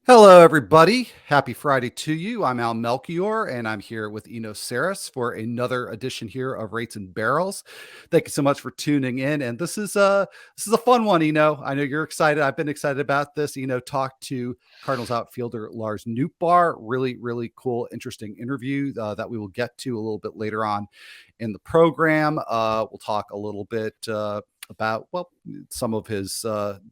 Hello, everybody. Happy Friday to you. I'm Al Melchior, and I'm here with Eno Saris for another edition here of Rates and Barrels. Thank you so much for tuning in. And this is a fun one, Eno. I know you're excited. I've been excited about this. Eno talked to Cardinals outfielder Lars Nootbaar. Really cool, interesting interview that we will get to a little bit later on in the program. We'll talk a little bit about some of his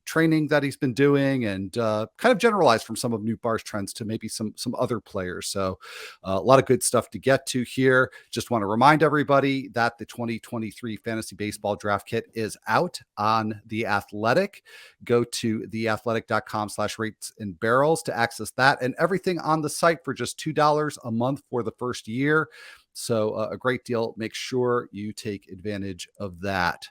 training that he's been doing and kind of generalized from some of Nootbaar's trends to maybe some other players. So a lot of good stuff to get to here. Just want to remind everybody that the 2023 fantasy baseball draft kit is out on The Athletic. Go to theathletic.com/rates and barrels to access that and everything on the site for just $2 a month for the first year. So a great deal. Make sure you take advantage of that.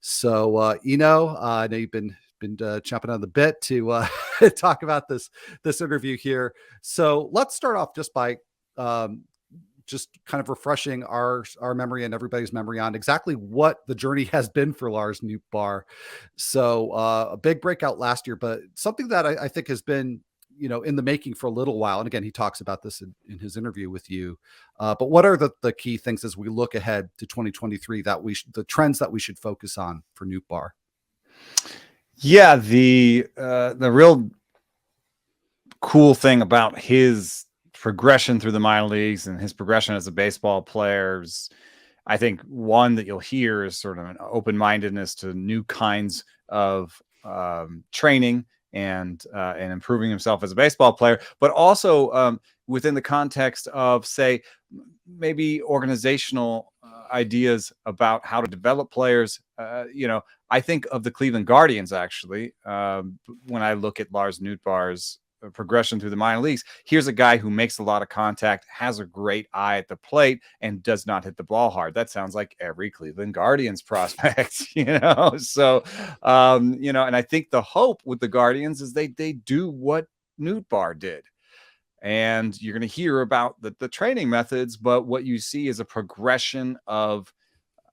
So, Eno, I know you've been chomping on the bit to talk about this interview here. So let's start off just by just kind of refreshing our memory and everybody's memory on exactly what the journey has been for Lars Nootbaar. So a big breakout last year, but something that I think has been in the making for a little while. And again, he talks about this in his interview with you. But what are the key things as we look ahead to 2023 that the trends that we should focus on for Nootbaar? Yeah, the real cool thing about his progression through the minor leagues and his progression as a baseball player is, I think, one that you'll hear is sort of an open-mindedness to new kinds of training and improving himself as a baseball player, but also within the context of, say, maybe organizational ideas about how to develop players. I think of the Cleveland Guardians, actually, when I look at Lars Nootbaar's progression through the minor leagues. Here's a guy who makes a lot of contact, has a great eye at the plate, and does not hit the ball hard. That sounds like every Cleveland Guardians prospect, So, and I think the hope with the Guardians is they do what Nootbaar did. And you're going to hear about the training methods, but what you see is a progression of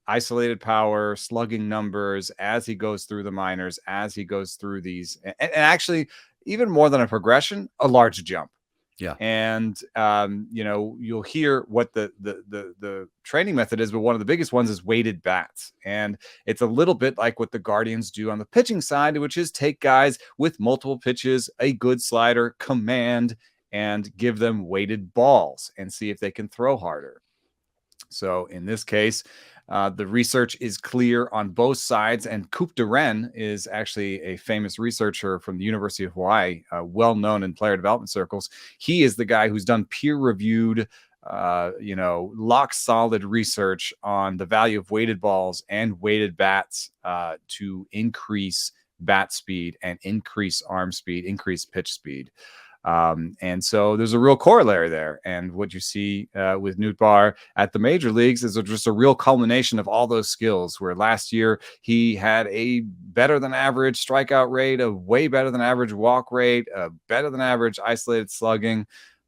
isolated power, slugging numbers as he goes through the minors, as he goes through these, and actually, even more than a progression, a large jump. Yeah. And, you'll hear what the training method is, but one of the biggest ones is weighted bats. And it's a little bit like what the Guardians do on the pitching side, which is take guys with multiple pitches, a good slider, command, and give them weighted balls and see if they can throw harder. So in this case, the research is clear on both sides, and Coop Duren is actually a famous researcher from the University of Hawaii, well known in player development circles. He is the guy who's done peer-reviewed, lock solid research on the value of weighted balls and weighted bats to increase bat speed and increase arm speed, increase pitch speed. And so there's a real corollary there. And what you see with Nootbaar at the major leagues is just a real culmination of all those skills, where last year he had a better than average strikeout rate, a way better than average walk rate, a better than average isolated slugging.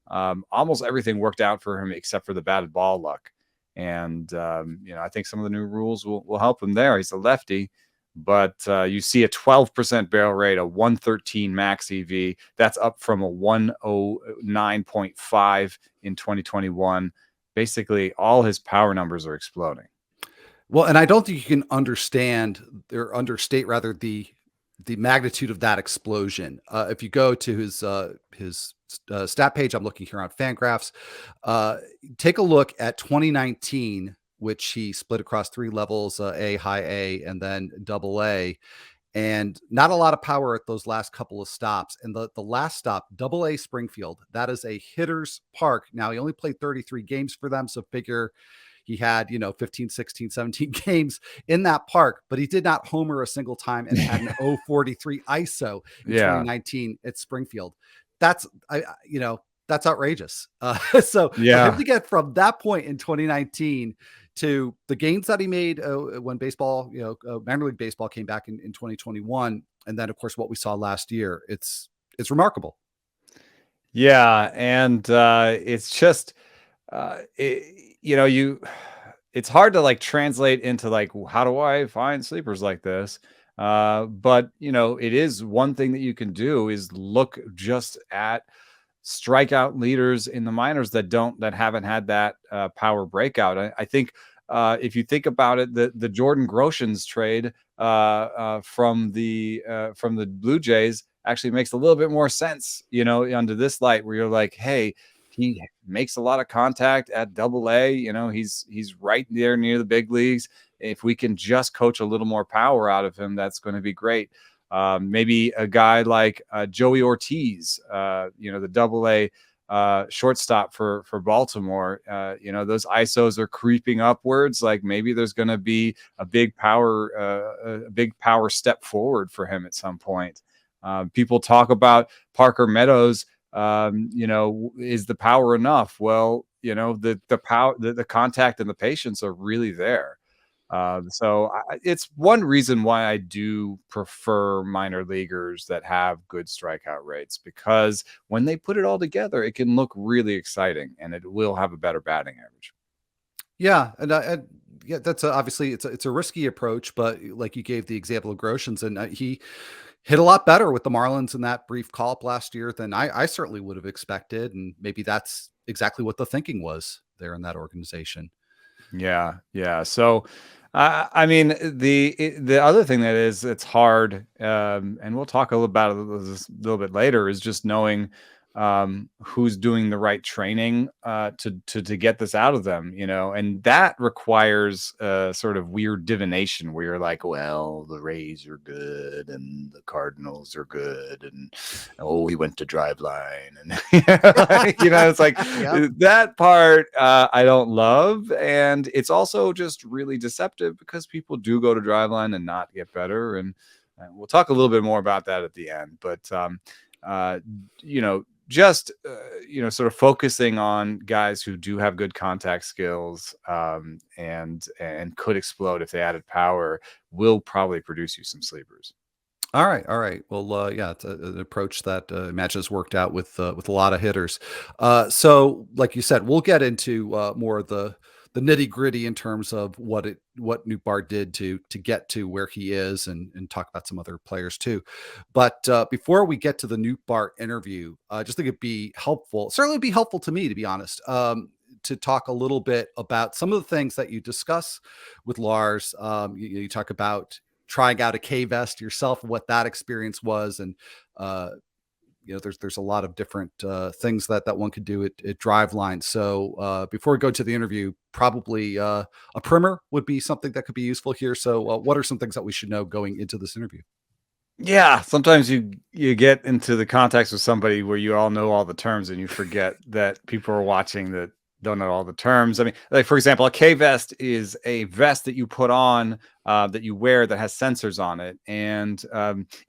Almost everything worked out for him except for the batted ball luck. And, I think some of the new rules will help him there. He's a lefty. But you see a 12% barrel rate, a 113 max EV. That's up from a 109.5 in 2021. Basically, all his power numbers are exploding. Well, and I don't think you can understate rather the magnitude of that explosion. If you go to his stat page, I'm looking here on Fangraphs. Take a look at 2019. Which he split across three levels, A, high A, and then double A. And not a lot of power at those last couple of stops. And the last stop, double A Springfield, that is a hitter's park. Now, he only played 33 games for them, so figure he had, 15, 16, 17 games in that park, but he did not homer a single time and had an 043 ISO in 2019 at Springfield. That's outrageous. So for him to get from that point in 2019 to the gains that he made when baseball, minor league baseball came back in 2021. And then of course, what we saw last year, it's remarkable. Yeah. And it's just, it's hard to translate into how do I find sleepers like this? But it is one thing that you can do is look just at strikeout leaders in the minors that haven't had that power breakout. I think if you think about it, the Jordan Groshans trade from the Blue Jays actually makes a little bit more sense, under this light, where you're like, hey, he makes a lot of contact at Double-A. He's right there near the big leagues. If we can just coach a little more power out of him, that's going to be great. Maybe a guy like Joey Ortiz, the Double-A shortstop for Baltimore. Those ISOs are creeping upwards. Like maybe there's going to be a big power step forward for him at some point. People talk about Parker Meadows. Is the power enough? Well, the power, the contact and the patience are really there. It's one reason why I do prefer minor leaguers that have good strikeout rates, because when they put it all together, it can look really exciting and it will have a better batting average. Yeah, and yeah, that's obviously it's a risky approach, but like you gave the example of Groshans, and he hit a lot better with the Marlins in that brief call-up last year than I certainly would have expected, and maybe that's exactly what the thinking was there in that organization. Yeah, yeah. So, I mean, the other thing that is it's hard, and we'll talk a little about it a little bit later, is just knowing who's doing the right training to get this out of them, and that requires sort of weird divination where you're like, well, the Rays are good and the Cardinals are good, and he went to Driveline, and it's like Yep. that part I don't love, and it's also just really deceptive because people do go to Driveline and not get better, and we'll talk a little bit more about that at the end, but just sort of focusing on guys who do have good contact skills and could explode if they added power will probably produce you some sleepers. All right, all right. Well, yeah, it's an approach that imagine has worked out with a lot of hitters. So, like you said, we'll get into more of the nitty gritty in terms of what Nootbaar did to get to where he is, and talk about some other players too. But before we get to the Nootbaar interview, I just think it'd be helpful, certainly be helpful to me, to be honest, to talk a little bit about some of the things that you discuss with Lars. You talk about trying out a K vest yourself, what that experience was. And, there's a lot of different things that one could do at Driveline. So before we go to the interview, probably a primer would be something that could be useful here. So what are some things that we should know going into this interview? Yeah, sometimes you get into the context with somebody where you all know all the terms and you forget that people are watching that don't know all the terms. I mean, like for example, a K vest is a vest that you put on that you wear that has sensors on it, and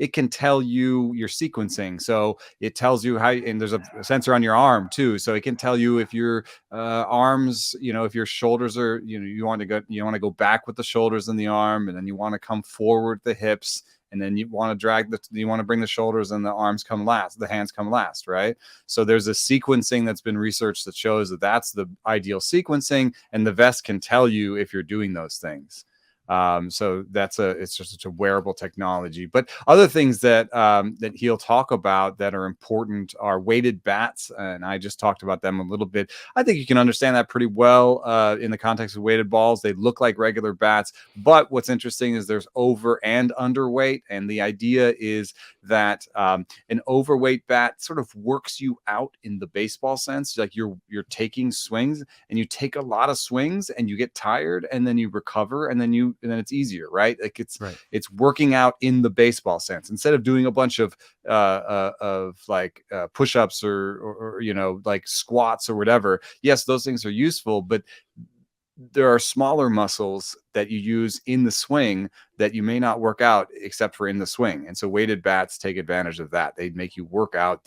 it can tell you your sequencing. So it tells you how, and there's a sensor on your arm too, so it can tell you if your arms, if your shoulders are, you want to go back with the shoulders and the arm, and then you want to come forward the hips. And then you want to bring the shoulders and the arms come last, the hands come last, right? So there's a sequencing that's been researched that shows that that's the ideal sequencing, and the vest can tell you if you're doing those things. So it's just such a wearable technology. But other things that he'll talk about that are important are weighted bats, and I just talked about them a little bit. I think you can understand that pretty well in the context of weighted balls. They look like regular bats, but what's interesting is there's over and underweight, and the idea is that an overweight bat sort of works you out in the baseball sense. Like you're taking swings, and you take a lot of swings, and you get tired, and then you recover, and then it's easier, right? Like it's working out in the baseball sense, instead of doing a bunch of push-ups or like squats or whatever. Yes, those things are useful, but there are smaller muscles that you use in the swing that you may not work out except for in the swing. And so weighted bats take advantage of that. They make you work out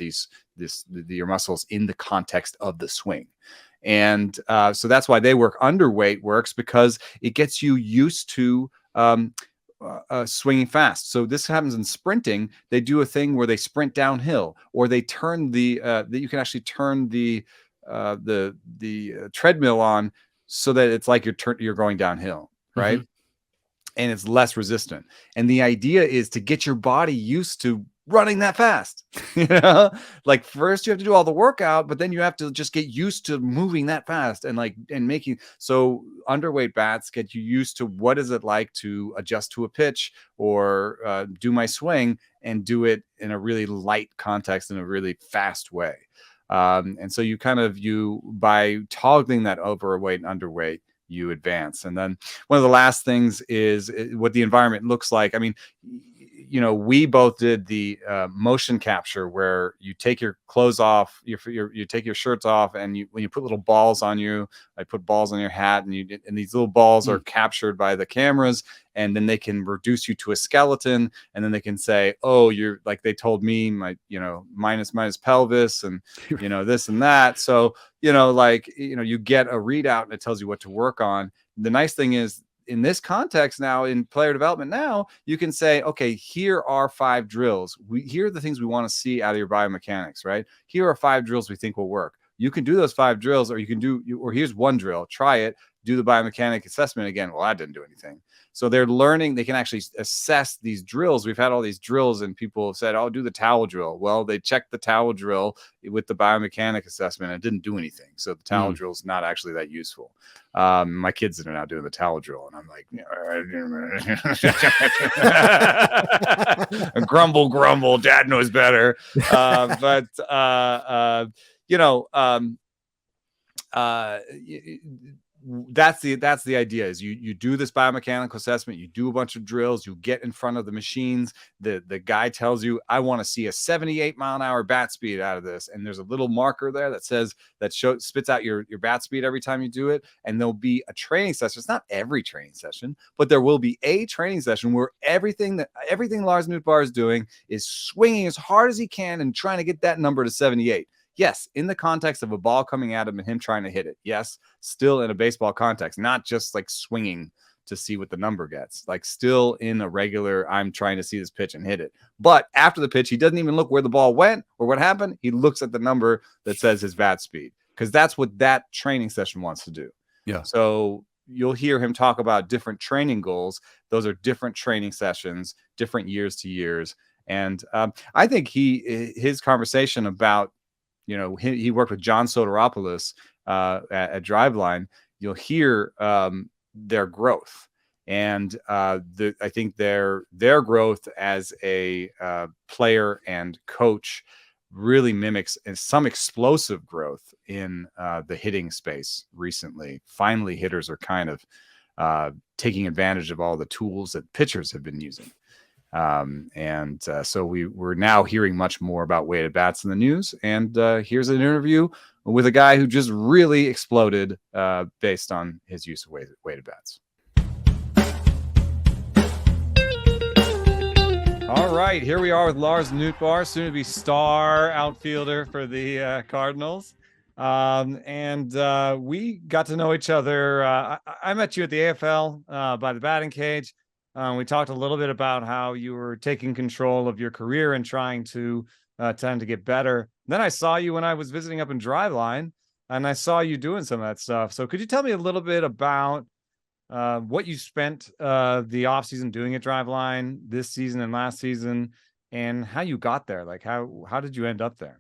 your muscles in the context of the swing. And so that's why they work. Underweight works because it gets you used to swinging fast. So this happens in sprinting. They do a thing where they sprint downhill, or they turn that you can actually turn the treadmill on so that it's like you're going downhill, right? and it's less resistant. And the idea is to get your body used to running that fast. Like first you have to do all the workout, but then you have to just get used to moving that fast and making. So underweight bats get you used to what is it like to adjust to a pitch or do my swing and do it in a really light context in a really fast way. And so you by toggling that overweight and underweight, you advance. And then one of the last things is what the environment looks like. I mean, we both did the motion capture where you take your clothes off, you take your shirts off, and when you put little balls on you, I put balls on your hat, and these little balls are captured by the cameras, and then they can reduce you to a skeleton, and then they can say, oh, you're like they told me my minus pelvis and this and that. So you get a readout and it tells you what to work on. The nice thing is, in this context now, in player development now, you can say, okay, here are 5 drills. Here are the things we want to see out of your biomechanics, right? Here are 5 drills we think will work. You can do those 5 drills, or here's 1 drill, try it, do the biomechanic assessment again. Well, that didn't do anything. So they're learning, they can actually assess these drills. We've had all these drills and people have said, oh, do the towel drill. Well, they checked the towel drill with the biomechanic assessment and it didn't do anything. So the towel drill is not actually that useful. My kids are now doing the towel drill and I'm like, grumble, dad knows better. That's the idea is you do this biomechanical assessment, you do a bunch of drills, you get in front of the machines, the guy tells you, I want to see a 78 mile an hour bat speed out of this, and there's a little marker there that says spits out your bat speed every time you do it. And there'll be a training session. It's not every training session, but there will be a training session where everything Lars Nootbaar is doing is swinging as hard as he can and trying to get that number to 78. Yes, in the context of a ball coming at him and him trying to hit it. Yes, still in a baseball context, not just like swinging to see what the number gets. Like still in a regular, I'm trying to see this pitch and hit it. But after the pitch, he doesn't even look where the ball went or what happened. He looks at the number that says his bat speed, because that's what that training session wants to do. Yeah. So you'll hear him talk about different training goals. Those are different training sessions, different years to years. And I think his conversation about, he worked with John Soteropoulos at Driveline. You'll hear their growth, and I think their growth as a player and coach really mimics some explosive growth in the hitting space recently. Finally, hitters are kind of taking advantage of all the tools that pitchers have been using. So we're now hearing much more about weighted bats in the news. And here's an interview with a guy who just really exploded based on his use of weighted bats. All right, here we are with Lars Nootbaar, soon to be star outfielder for the Cardinals. We got to know each other. I met you at the AFL by the batting cage. We talked a little bit about how you were taking control of your career and trying to get better. Then I saw you when I was visiting up in Driveline, and I saw you doing some of that stuff. So could you tell me a little bit about what you spent the offseason doing at Driveline this season and last season, and how you got there? Like how did you end up there?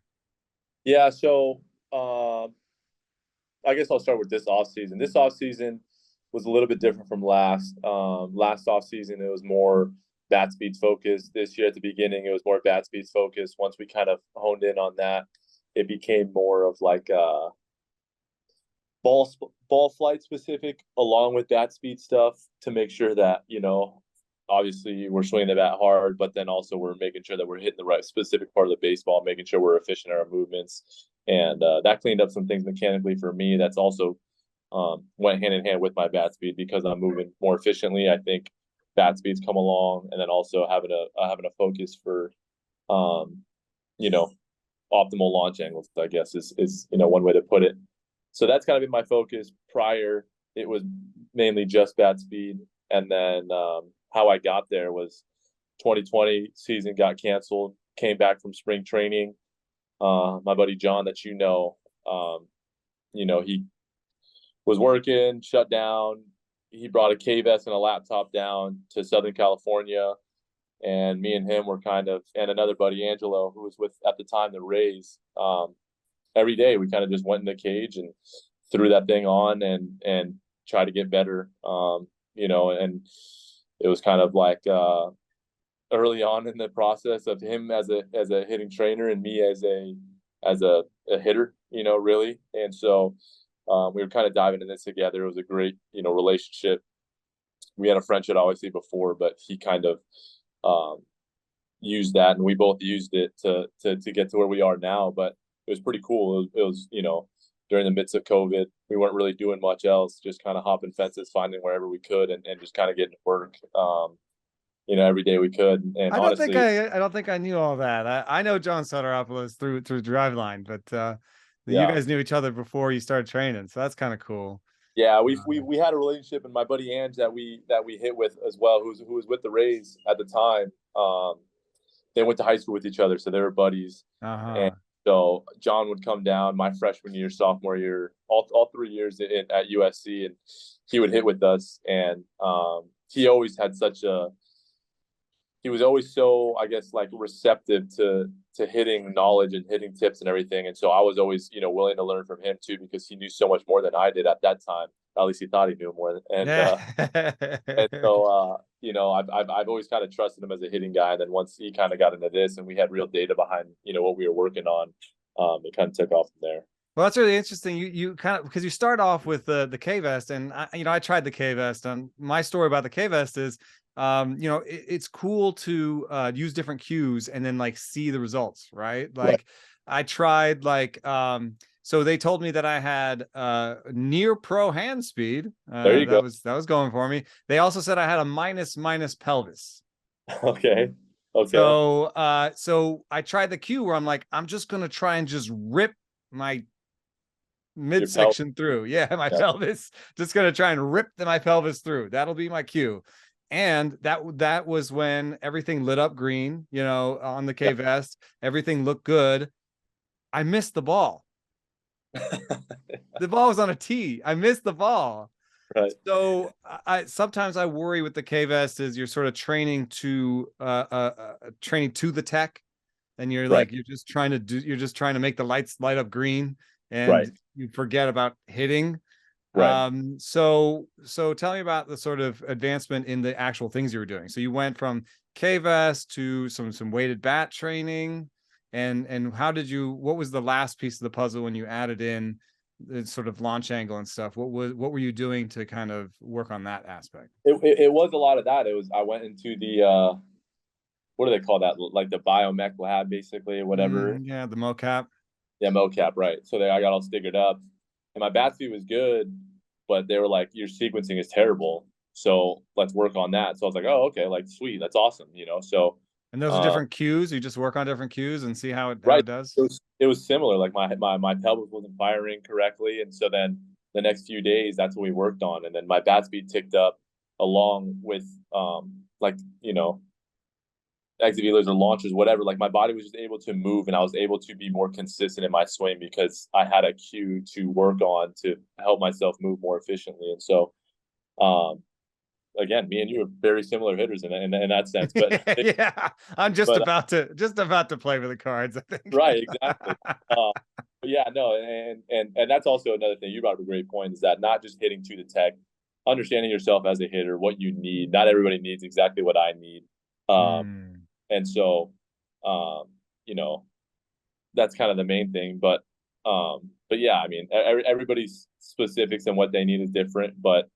Yeah, so I guess I'll start with this offseason. This offseason was a little bit different from last. Last offseason, it was more bat speeds focused. This year at the beginning, it was more bat speeds focused. Once we kind of honed in on that, it became more of like ball flight specific along with bat speed stuff to make sure that, obviously we're swinging the bat hard, but then also we're making sure that we're hitting the right specific part of the baseball, making sure we're efficient in our movements. And that cleaned up some things mechanically for me. That's also went hand in hand with my bat speed because I'm moving more efficiently. I think bat speeds come along, and then also having a focus for, optimal launch angles, I guess is one way to put it. So that's kind of been my focus. Prior, it was mainly just bat speed, and then how I got there was 2020 season got canceled. Came back from spring training. My buddy John, that he was working, shut down, he brought a K vest and a laptop down to Southern California, and me and him were kind of, and another buddy, Angelo, who was with at the time the Rays. Every day we kind of just went in the cage and threw that thing on and tried to get better. And it was kind of like early on in the process of him as a hitting trainer and me as a hitter, really. And so we were kind of diving into this together. It was a great, relationship. We had a friendship obviously before, but he kind of used that, and we both used it to get to where we are now. But it was pretty cool. It was during the midst of COVID, we weren't really doing much else, just kind of hopping fences, finding wherever we could, and just kind of getting to work. Every day we could. And I honestly, don't think I knew all that. I know John Soteropoulos through Driveline, but you yeah, guys knew each other before you started training, so that's kind of cool. yeah, we had a relationship, and my buddy Ange that we hit with as well, who was with the Rays at the time. They went to high school with each other, so they were buddies. And so John would come down my freshman year, sophomore year, all 3 years at USC, and he would hit with us. And he always had he was always so, I guess, like receptive to hitting knowledge and hitting tips and everything. And so I was always, willing to learn from him too, because he knew so much more than I did at that time. At least he thought he knew more. And and so I've always kind of trusted him as a hitting guy. And then once he kind of got into this and we had real data behind, what we were working on, it kind of took off from there. Well, that's really interesting. You kind of, because you start off with the K vest, and I tried the K vest. My story about the K vest is, it's cool to use different cues and then like see the results, right? Like Right. I tried so they told me that I had near pro hand speed. There you go. That was going for me. They also said I had a minus pelvis. Okay. So so I tried the cue where I'm like, I'm just gonna try and just rip my midsection through. Yeah, my pelvis. Just gonna try and rip my pelvis through. That'll be my cue. And that was when everything lit up green, on the K vest. Everything looked good. I missed the ball. The ball was on a tee. I missed the ball. Right. So sometimes I worry with the K vest is you're sort of training to the tech, and you're like you're just trying to make the lights light up green, and you forget about hitting. Right. So tell me about the sort of advancement in the actual things you were doing. So you went from K vest to some weighted bat training, and what was the last piece of the puzzle when you added in the sort of launch angle and stuff? What were you doing to kind of work on that aspect? It was a lot of that. I went into the what do they call that? Like the biomech lab, basically, whatever. Yeah, the mocap. Yeah, mocap, right. So I got all staggered up, and my bat speed was good, but they were like, your sequencing is terrible, so let's work on that. So I was like, oh, okay, like sweet, that's awesome, So and those are different cues. You just work on different cues and see how it does. It was similar. Like my pelvis wasn't firing correctly, and so then the next few days, that's what we worked on, and then my bat speed ticked up along with exit velars or launches, whatever. Like my body was just able to move, and I was able to be more consistent in my swing because I had a cue to work on to help myself move more efficiently. And so, again, me and you are very similar hitters in that sense. But yeah, I'm just about to play with the cards, I think. Right, exactly. But yeah, no, and that's also another thing. You brought up a great point, is that not just hitting to the tech, understanding yourself as a hitter, what you need. Not everybody needs exactly what I need. And so, that's kind of the main thing. But yeah, I mean, everybody's specifics and what they need is different. But,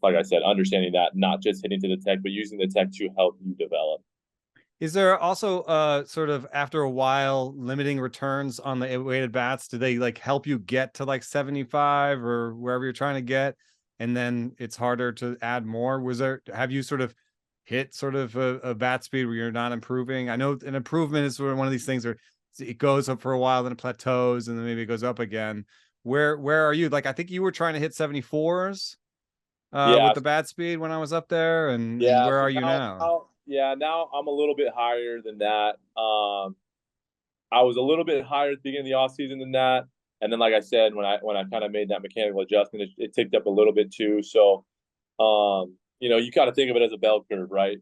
like I said, understanding that, not just hitting to the tech, but using the tech to help you develop. Is there also sort of, after a while, limiting returns on the weighted bats? Do they like help you get to like 75 or wherever you're trying to get, and then it's harder to add more? Have you sort of hit sort of a bat speed where you're not improving? I know an improvement is sort of one of these things where it goes up for a while, then it plateaus, and then maybe it goes up again. Where are you? Like, I think you were trying to hit 74s with the bat speed when I was up there, and where are you now? Now I'm a little bit higher than that. I was a little bit higher at the beginning of the offseason than that. And then, like I said, when I kind of made that mechanical adjustment, it ticked up a little bit too. So, you kind of think of it as a bell curve, right?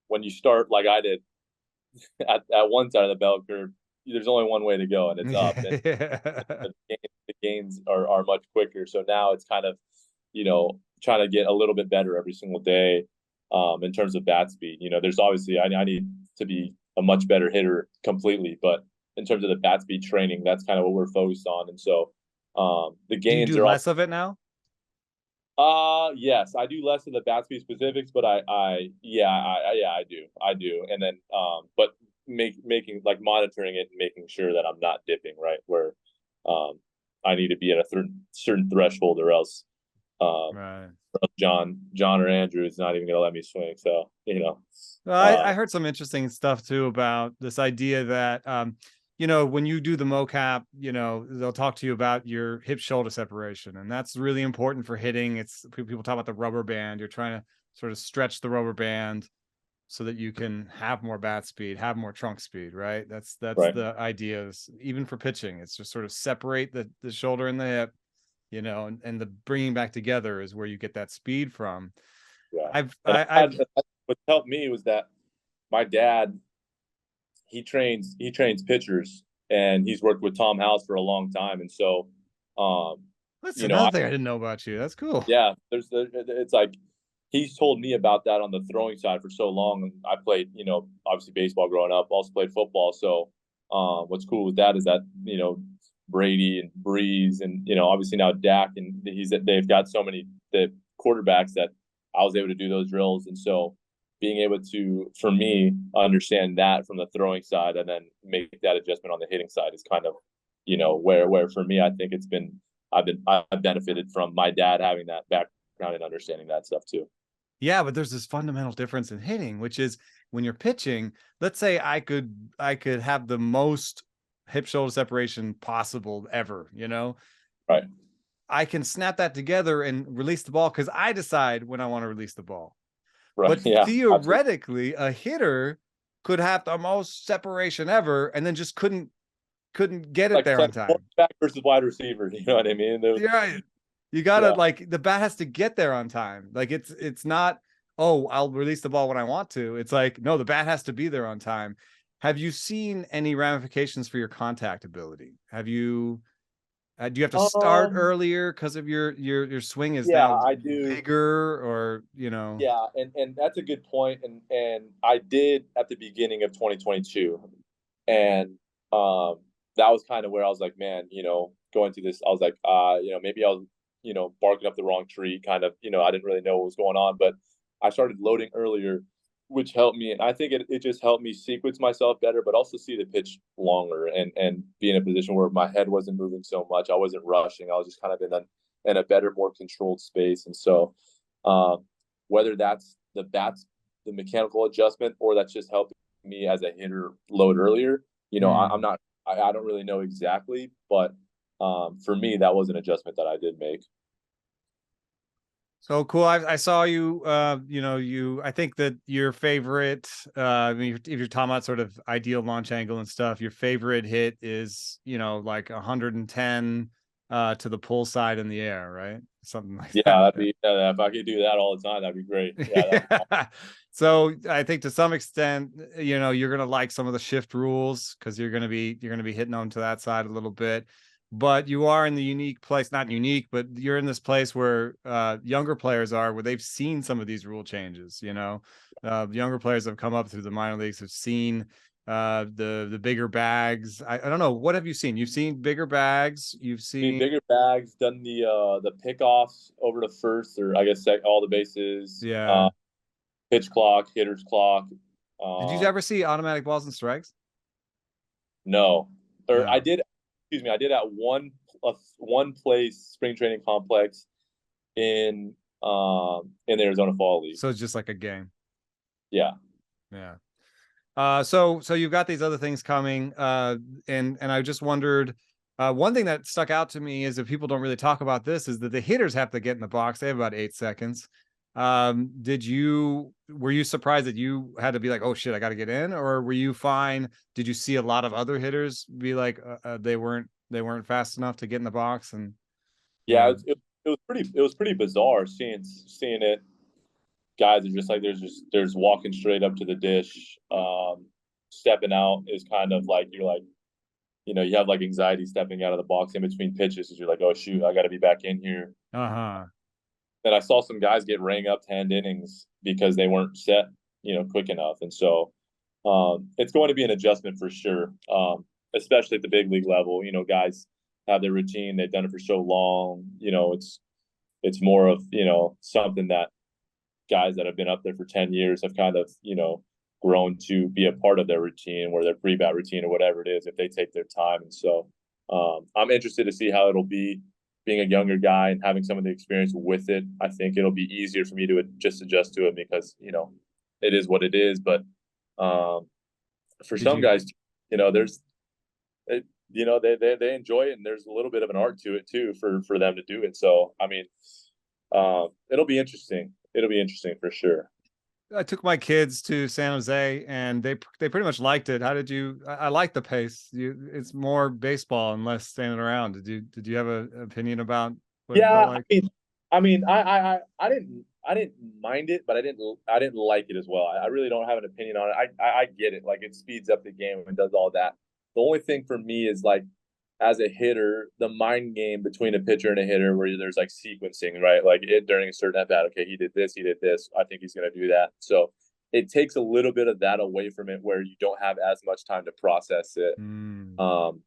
When you start like I did at one side of the bell curve, there's only one way to go, and it's up. And the gains are much quicker. So now it's kind of, trying to get a little bit better every single day, in terms of bat speed. There's obviously I need to be a much better hitter completely, but in terms of the bat speed training, that's kind of what we're focused on. And so, the gains do you do less of it now? Yes, I do less of the bat speed specifics, but I do. And then, but making like monitoring it and making sure that I'm not dipping, right? Where, I need to be at a certain threshold, or else, Right. John or Andrew is not even going to let me swing. So, Well, I heard some interesting stuff too about this idea that, when you do the mocap, they'll talk to you about your hip shoulder separation. And that's really important for hitting. It's people talk about the rubber band. You're trying to sort of stretch the rubber band so that you can have more bat speed, have more trunk speed, right? That's Right. the idea, even for pitching. It's just sort of separate the shoulder and the hip, and the bringing back together is where you get that speed from. Yeah. What helped me was that my dad, he trains pitchers, and he's worked with Tom House for a long time. And so, that's another thing I didn't know about you. That's cool. Yeah, it's like he's told me about that on the throwing side for so long. And I played, obviously baseball growing up, also played football. So, what's cool with that is that, Brady and Breeze and, obviously now Dak, and they've got so many the quarterbacks that I was able to do those drills. And so being able to, for me, understand that from the throwing side and then make that adjustment on the hitting side is kind of, where for me, I think I've benefited from my dad having that background and understanding that stuff too. Yeah, but there's this fundamental difference in hitting, which is when you're pitching, let's say I could have the most hip shoulder separation possible ever, Right. I can snap that together and release the ball because I decide when I want to release the ball. Right. But Yeah, theoretically, a hitter could have the most separation ever and then just couldn't get it there on time. Back versus wide receiver, you know what I mean? Yeah, you gotta like the bat has to get there on time. Like it's not, oh, I'll release the ball when I want to. It's like, no, the bat has to be there on time. Have you seen any ramifications for your contact ability? Have you? Do you have to start earlier because of your swing is now I do. bigger, or Yeah, and that's a good point. And I did at the beginning of 2022, and that was kind of where I was like, man, going through this, I was like, maybe I was, barking up the wrong tree, kind of, I didn't really know what was going on, but I started loading earlier, which helped me. And I think it just helped me sequence myself better, but also see the pitch longer and be in a position where my head wasn't moving so much. I wasn't rushing. I was just kind of in a better, more controlled space. And so, whether that's the mechanical adjustment, or that's just helping me as a hitter load earlier, I don't really know exactly, but for me, that was an adjustment that I did make. So cool. I saw you, I think that your favorite, if you're talking about sort of ideal launch angle and stuff, your favorite hit is, like 110 to the pull side in the air, right? Something like that. Yeah, if I could do that all the time, that'd be great. Yeah. So I think to some extent, you're gonna like some of the shift rules because you're gonna be hitting on to that side a little bit. But you are in the unique place, not unique, but you're in this place where younger players are, where they've seen some of these rule changes. Younger players have come up through the minor leagues, have seen the bigger bags. I don't know. What have you seen? You've seen bigger bags. You've seen bigger bags. Done the pickoffs over to first, or I guess all the bases. Yeah. Pitch clock, hitter's clock. Did you ever see automatic balls and strikes? No, or No. I did. Excuse me, I did at one place spring training complex in the Arizona Fall League. So it's just like a game. Yeah. So you've got these other things coming, and I just wondered, one thing that stuck out to me is, if people don't really talk about this, is that the hitters have to get in the box. They have about 8 seconds. Were you surprised that you had to be like, oh shit, I got to get in, or were you fine? Did you see a lot of other hitters be like, they weren't fast enough to get in the box? And Yeah, it was pretty bizarre seeing it. Guys are just like there's walking straight up to the dish. Stepping out is kind of like you're like, you have like anxiety stepping out of the box in between pitches because you're like, oh shoot, I got to be back in here. Then I saw some guys get rang up to end innings because they weren't set, quick enough. And so it's going to be an adjustment for sure, especially at the big league level. Guys have their routine. They've done it for so long. It's more of, something that guys that have been up there for 10 years have kind of, grown to be a part of their routine, or their pre-bat routine, or whatever it is, if they take their time. And so I'm interested to see how it'll be being a younger guy and having some of the experience with it. I think it'll be easier for me to just adjust to it because, it is what it is. But for some guys, there's, they enjoy it, and there's a little bit of an art to it too for them to do it. So, I mean, it'll be interesting. It'll be interesting for sure. I took my kids to San Jose, and they pretty much liked it. How did you? I like the pace. It's more baseball and less standing around. Did you have an opinion about what it felt like? I didn't mind it, but I didn't like it as well. I really don't have an opinion on it. I get it. Like, it speeds up the game and does all that. The only thing for me is, like, as a hitter, the mind game between a pitcher and a hitter, where there's like sequencing, right? Like, during a certain at bat, okay, he did this. I think he's going to do that. So it takes a little bit of that away from it, where you don't have as much time to process it. And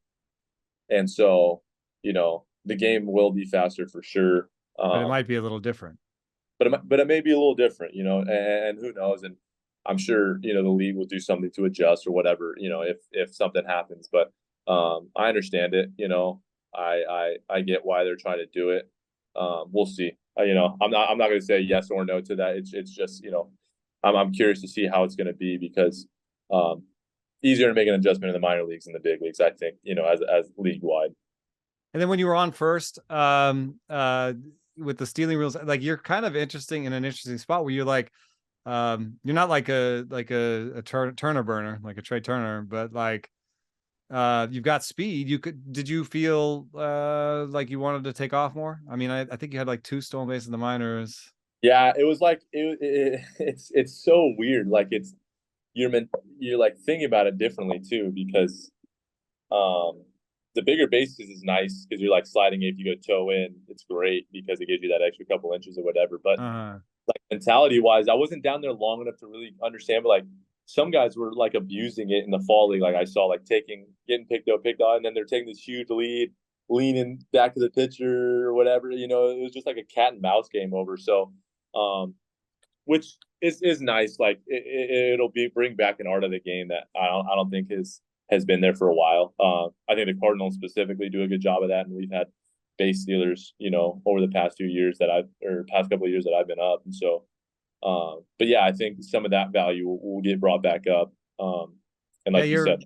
so, the game will be faster for sure. But it might be a little different. But it may be a little different, and who knows? And I'm sure, the league will do something to adjust or whatever, if something happens. But I understand it. I get why they're trying to do it. We'll see. I'm not going to say yes or no to that. It's just, I'm curious to see how it's going to be, because easier to make an adjustment in the minor leagues than the big leagues, I think, as league wide. And then when you were on first, with the stealing rules, like, you're kind of in an interesting spot where you're like, you're not like a Turner burner, like a Trey Turner, but like, you've got speed. Did you feel like you wanted to take off more? I mean, I think you had like 2 stolen bases in the minors. Yeah, it was like it's so weird. Like, you're like thinking about it differently too, because the bigger bases is nice because you're like sliding it. If you go toe in, it's great because it gives you that extra couple inches or whatever. But like, mentality wise, I wasn't down there long enough to really understand. But like, some guys were like abusing it in the fall league. Like, I saw like getting picked up, and then they're taking this huge lead, leaning back to the pitcher or whatever. It was just like a cat and mouse game over. So, which is nice. Like, it'll bring back an art of the game that I don't think has been there for a while. I think the Cardinals specifically do a good job of that, and we've had base stealers, over the past couple of years that I've been up. And so, but yeah, I think some of that value will get brought back up. And like you said,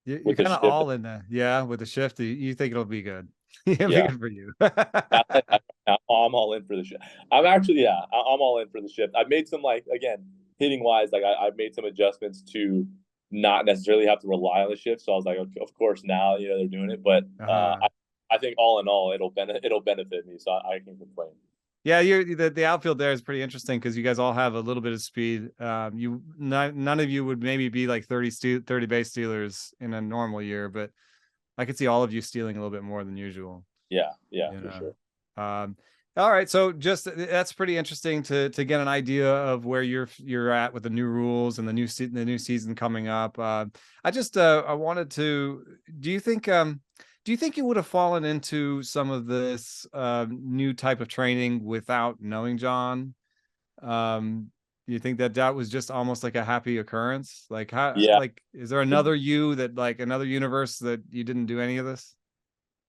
you're kind of all in there. Yeah, with the shift, you think it'll be good. It'll be good for you. I'm all in for the shift. I'm all in for the shift. I've made some, like, again, hitting wise, like I've made some adjustments to not necessarily have to rely on the shift. So I was like, okay, of course now, they're doing it, but I think all in all, it'll benefit me. So I can't complain. Yeah, the outfield there is pretty interesting because you guys all have a little bit of speed. None of you would maybe be like 30 base stealers in a normal year, but I could see all of you stealing a little bit more than usual. Yeah, for sure. All right, so that's pretty interesting to get an idea of where you're at with the new rules and the new season coming up. I wanted to. Do you think you would have fallen into some of this new type of training without knowing John? You think that was just almost like a happy occurrence? Like, how? Yeah. Like, is there another another universe that you didn't do any of this?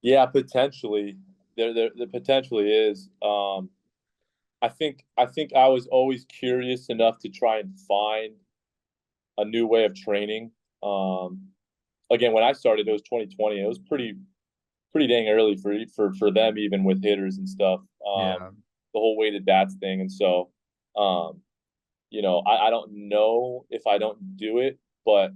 Yeah, potentially. There potentially is. I think I was always curious enough to try and find a new way of training. Again, when I started, it was 2020. It was pretty dang early for them, even with hitters and stuff. The whole weighted bats thing, and so You know, I don't know if I don't do it, but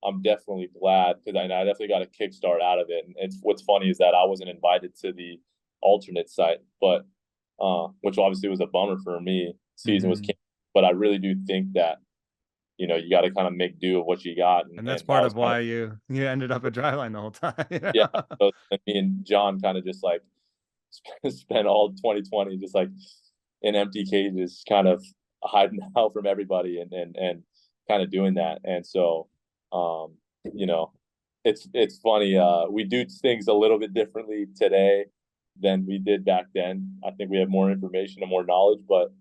I'm definitely glad because I definitely got a kickstart out of it. And it's what's funny is that I wasn't invited to the alternate site, but which obviously was a bummer for me. Season was canceled, but I really do think that, you know, you got to kind of make do of what you got, and that's part of why you ended up at Driveline the whole time. Yeah. So me and John kind of just like spent all 2020 just like in empty cages, kind of hiding out from everybody and kind of doing that. And so, you know, it's funny. We do things a little bit differently today than we did back then. I think we have more information and more knowledge, but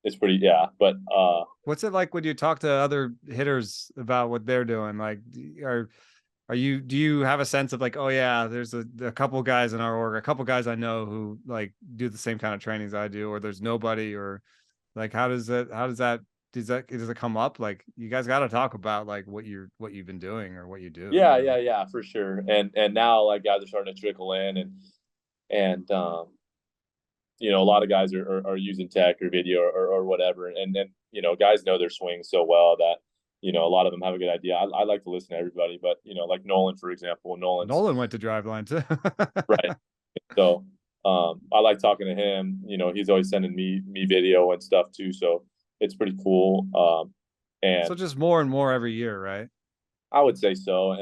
it's pretty, yeah. But what's it like when you talk to other hitters about what they're doing? Like, do you have a sense of like, oh yeah, there's a couple guys in our org, a couple guys I know who like do the same kind of trainings I do, or there's nobody, or like does it come up? Like, you guys got to talk about like what you've been doing or what you do. Yeah, for sure. And now like guys are starting to trickle in and you know, a lot of guys are using tech or video or whatever, and then, you know, guys know their swing so well that, you know, a lot of them have a good idea. I like to listen to everybody, but, you know, like Nolan, for example, Nolan went to Driveline too. Right. So I like talking to him. You know, he's always sending me video and stuff too, so it's pretty cool. And so just more and more every year, right? I would say so.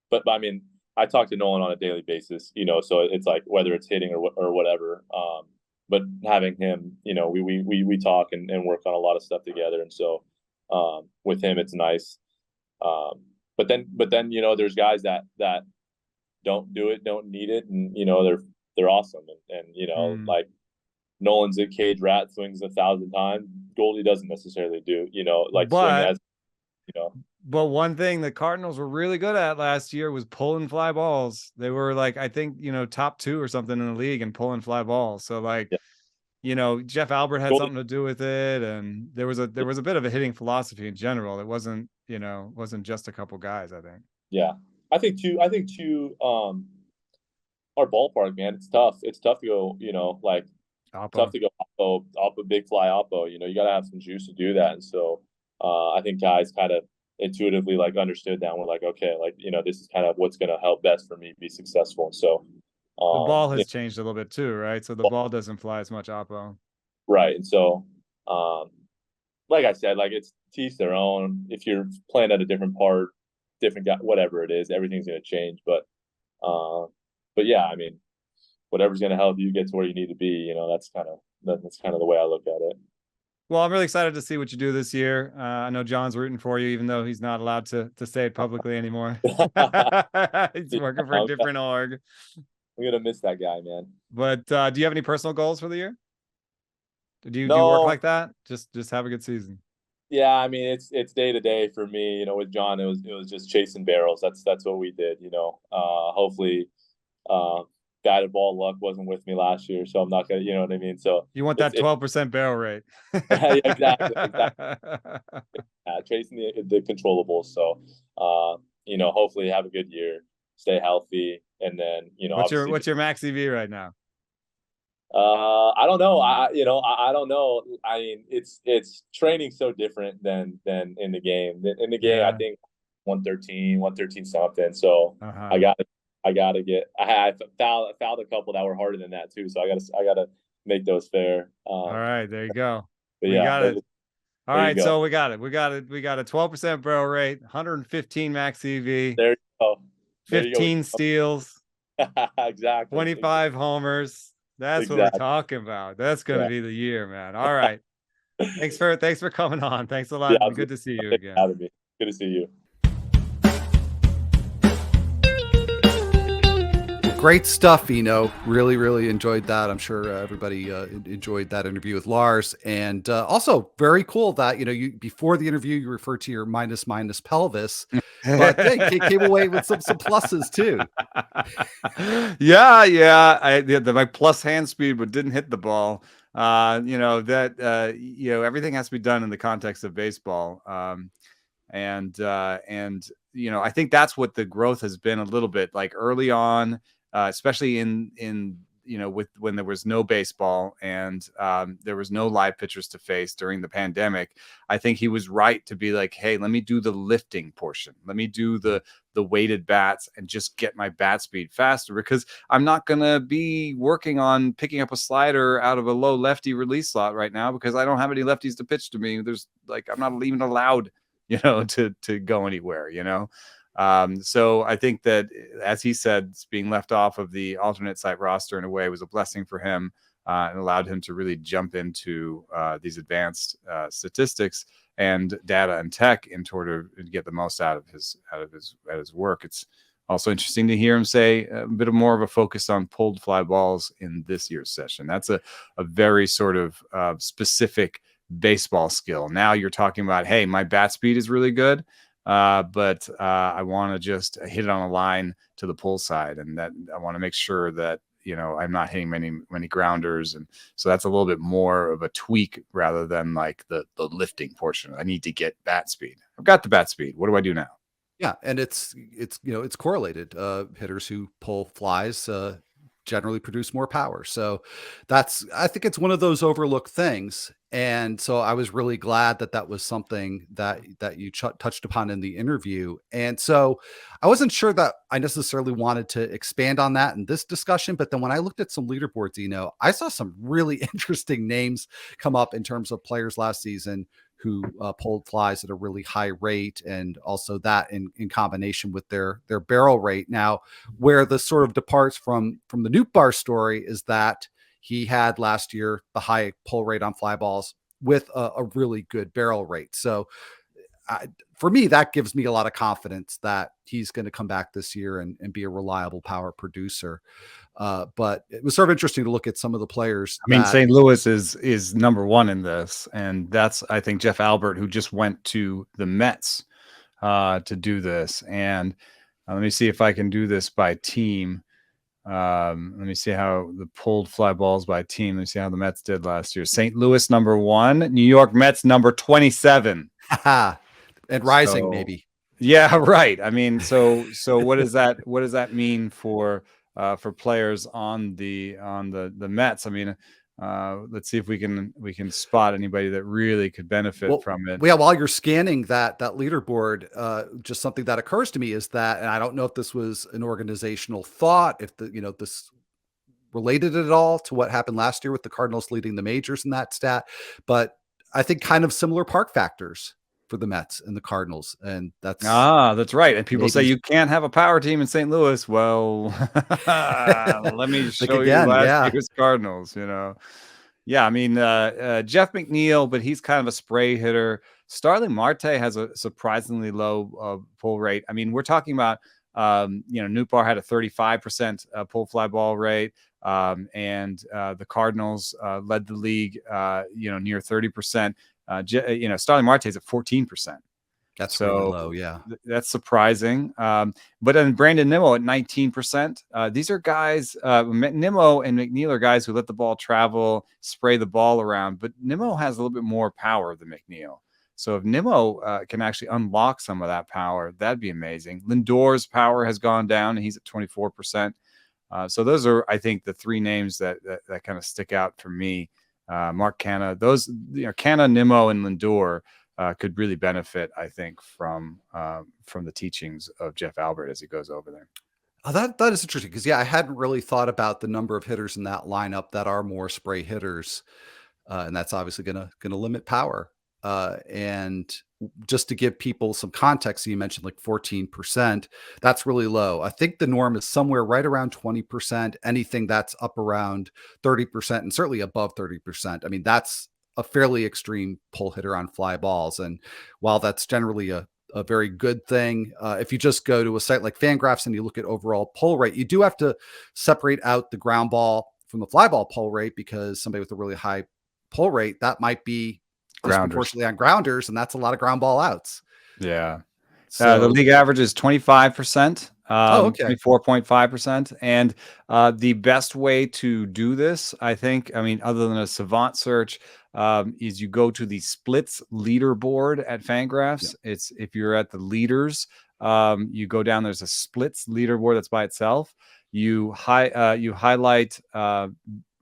But I mean, I talk to Nolan on a daily basis, you know, so it's like whether it's hitting or whatever. But having him, you know, we talk and work on a lot of stuff together, and so with him, it's nice. But then, you know, there's guys that don't do it, don't need it, and, you know, they're awesome, and you know, like Nolan's a cage rat, swings 1,000 times. Goldie doesn't necessarily do, you know, like swing as, you know. But one thing the Cardinals were really good at last year was pulling fly balls. They were like, I think, you know, top 2 or something in the league and pulling fly balls. So like, yeah. You know, Jeff Albert had something to do with it, and there was a bit of a hitting philosophy in general. It wasn't, you know, wasn't just a couple guys, I think. Yeah. I think too, our ballpark, man, it's tough. It's tough to go, you know, like tough to go off a big fly oppo. You know, you got to have some juice to do that. And so I think guys kind of intuitively like understood that. We're like, okay, like, you know, this is kind of what's going to help best for me be successful. And so the ball has changed a little bit too, right? So the ball doesn't fly as much oppo. Right. And so, like I said, like it's teach their own. If you're playing at a different part, different guy, whatever it is, everything's going to change. But yeah, I mean, whatever's going to help you get to where you need to be, you know, that's kind of the way I look at it. Well, I'm really excited to see what you do this year. I know John's rooting for you, even though he's not allowed to say it publicly anymore. He's working for a different org. I'm going to miss that guy, man. But do you have any personal goals for the year? Do you work like that? Just have a good season. Yeah, I mean, it's day to day for me. You know, with John, it was just chasing barrels. That's what we did. You know, hopefully, batted ball luck wasn't with me last year, so I'm not gonna. You know what I mean? So you want that 12% barrel rate? Yeah, exactly. Chasing the controllables. So, you know, hopefully have a good year, stay healthy, and then, you know, what's your max EV right now? I don't know. I don't know. I mean, it's training so different than in the game. In the game, I think 113 something. So I gotta get. I fouled a couple that were harder than that too. So I gotta make those fair. All right, there you go. We got it. All right, so we got it. We got a 12% barrel rate, 115 max EV. There you go. 15 steals. Exactly. 25 homers. That's what we're talking about. That's going to be the year, man. All right. Thanks for coming on. Thanks a lot. Yeah, good to see you again. Good to see you. Great stuff, Eno. Really, really enjoyed that. I'm sure everybody enjoyed that interview with Lars. And also very cool that, you know, you before the interview, you referred to your minus pelvis, but hey, came away with some pluses too. Yeah. My plus hand speed, but didn't hit the ball. You know, that, you know, everything has to be done in the context of baseball. And you know, I think that's what the growth has been a little bit like early on. Especially in when there was no baseball and there was no live pitchers to face during the pandemic, I think he was right to be like, hey, let me do the lifting portion. Let me do the weighted bats and just get my bat speed faster, because I'm not going to be working on picking up a slider out of a low lefty release slot right now, because I don't have any lefties to pitch to me. There's I'm not even allowed, to go anywhere, So I think that, as he said, being left off of the alternate site roster in a way was a blessing for him, and allowed him to really jump into these advanced statistics and data and tech in order to get the most out of his work. It's also interesting to hear him say a bit more of a focus on pulled fly balls in this year's session. That's a very sort of specific baseball skill. Now you're talking about, hey, my bat speed is really good, but I want to just hit it on a line to the pull side, and that I want to make sure that I'm not hitting many grounders, and so that's a little bit more of a tweak rather than like the lifting portion. I need to get bat speed. I've got the bat speed. What do I do now? Yeah, and it's correlated. Hitters who pull flies generally produce more power. So I think it's one of those overlooked things. And so I was really glad that was something that you touched upon in the interview. And so I wasn't sure that I necessarily wanted to expand on that in this discussion, but then when I looked at some leaderboards, I saw some really interesting names come up in terms of players last season who pulled flies at a really high rate, and also that in combination with their barrel rate. Now, where this sort of departs from the Nootbaar story is that he had last year the high pull rate on fly balls with a really good barrel rate. So for me, that gives me a lot of confidence that he's going to come back this year and be a reliable power producer. But it was sort of interesting to look at some of the players. I mean, St. Louis is number one in this, and that's, I think, Jeff Albert, who just went to the Mets to do this. And let me see if I can do this by team. Let me see how the pulled fly balls by team. Let me see how the Mets did last year. St. Louis number 1, New York Mets number 27, and rising, maybe. Yeah, right. I mean, so what does that mean for players on the Mets? I mean, let's see if we can spot anybody that really could benefit from it. Yeah, while you're scanning that leaderboard, just something that occurs to me is that, and I don't know if this was an organizational thought, if this related at all to what happened last year with the Cardinals leading the majors in that stat, but I think kind of similar park factors for the Mets and the Cardinals. And that's right. And people say you can't have a power team in St. Louis. Well, let me show you last year's Cardinals, Yeah, I mean, Jeff McNeil, but he's kind of a spray hitter. Starling Marte has a surprisingly low pull rate. I mean, we're talking about, Nootbaar had a 35% pull fly ball rate. And the Cardinals led the league, near 30%. Starling Marte is at 14%. That's really low. Yeah. That's surprising. But then Brandon Nimmo at 19%. These are guys, Nimmo and McNeil are guys who let the ball travel, spray the ball around, but Nimmo has a little bit more power than McNeil. So if Nimmo can actually unlock some of that power, that'd be amazing. Lindor's power has gone down, and he's at 24%. So those are, I think, the three names that kind of stick out for me. Mark Canha, those, Canha, Nimmo, and Lindor could really benefit, I think, from the teachings of Jeff Albert as he goes over there. That is interesting, because I hadn't really thought about the number of hitters in that lineup that are more spray hitters, and that's obviously going to limit power. And just to give people some context, you mentioned like 14%. That's really low. I think the norm is somewhere right around 20%. Anything that's up around 30%, and certainly above 30%. I mean, that's a fairly extreme pull hitter on fly balls. And while that's generally a very good thing, if you just go to a site like Fangraphs and you look at overall pull rate, you do have to separate out the ground ball from the fly ball pull rate, because somebody with a really high pull rate, that might be disproportionately on grounders, and that's a lot of ground ball outs. Yeah. So the league average is 25%. 24.5%. And the best way to do this, I think, other than a savant search, is you go to the splits leaderboard at Fangraphs. Yeah. It's if you're at the leaders, You go down, there's a splits leaderboard that's by itself. You highlight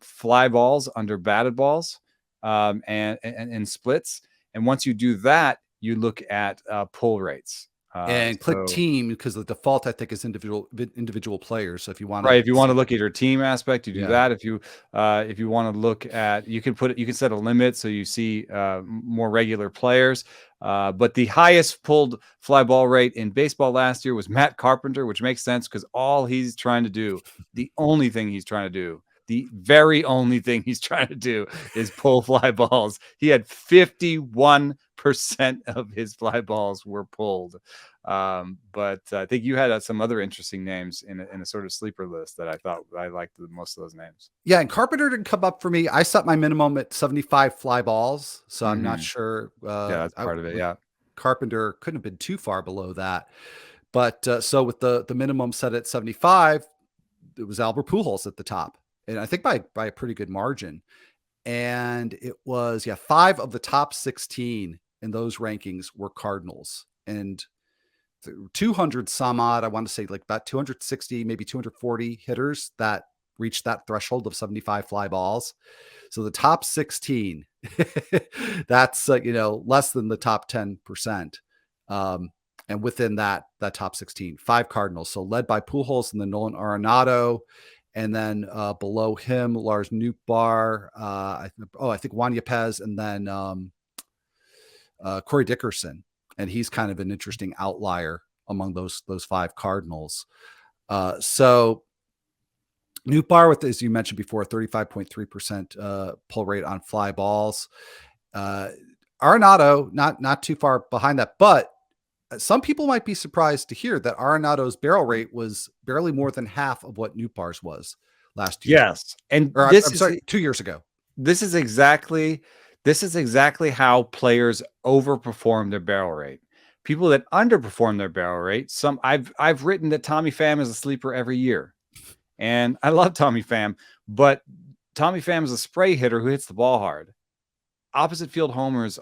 fly balls under batted balls, and splits. And once you do that, you look at pull rates. And click team, because the default, I think, is individual players. So if you want Right, if you want to look at your team aspect, you do that. If you want to look at, you can set a limit so you see more regular players. But the highest pulled fly ball rate in baseball last year was Matt Carpenter, which makes sense because all he's trying to do, the only thing he's trying to do, the very only thing he's trying to do is pull fly balls. He had 51% of his fly balls were pulled. But I think you had some other interesting names in a sort of sleeper list that I thought I liked most of those names. Yeah, and Carpenter didn't come up for me. I set my minimum at 75 fly balls, so I'm not sure. Yeah, that's part of it. Yeah, Carpenter couldn't have been too far below that. But so with the minimum set at 75, it was Albert Pujols at the top, and I think by a pretty good margin. And it was 5 of the top 16 in those rankings were Cardinals, and 200 some odd, I want to say like about 260, maybe 240 hitters that reached that threshold of 75 fly balls. So the top 16, that's less than the top 10%. And within that top 16, 5 Cardinals. So led by Pujols and then Nolan Arenado. And then below him, Lars Nootbaar, I think Juan Yepez, and then Corey Dickerson. And he's kind of an interesting outlier among those 5 Cardinals. So Nootbaar, with, as you mentioned before, 35.3% pull rate on fly balls. Arenado, not too far behind that, but some people might be surprised to hear that Arenado's barrel rate was barely more than half of what Nootbaar's was last year. Yes, and I'm sorry, 2 years ago. This is exactly how players overperform their barrel rate. People that underperform their barrel rate, I've written that Tommy Pham is a sleeper every year. And I love Tommy Pham, but Tommy Pham is a spray hitter who hits the ball hard. Opposite field homers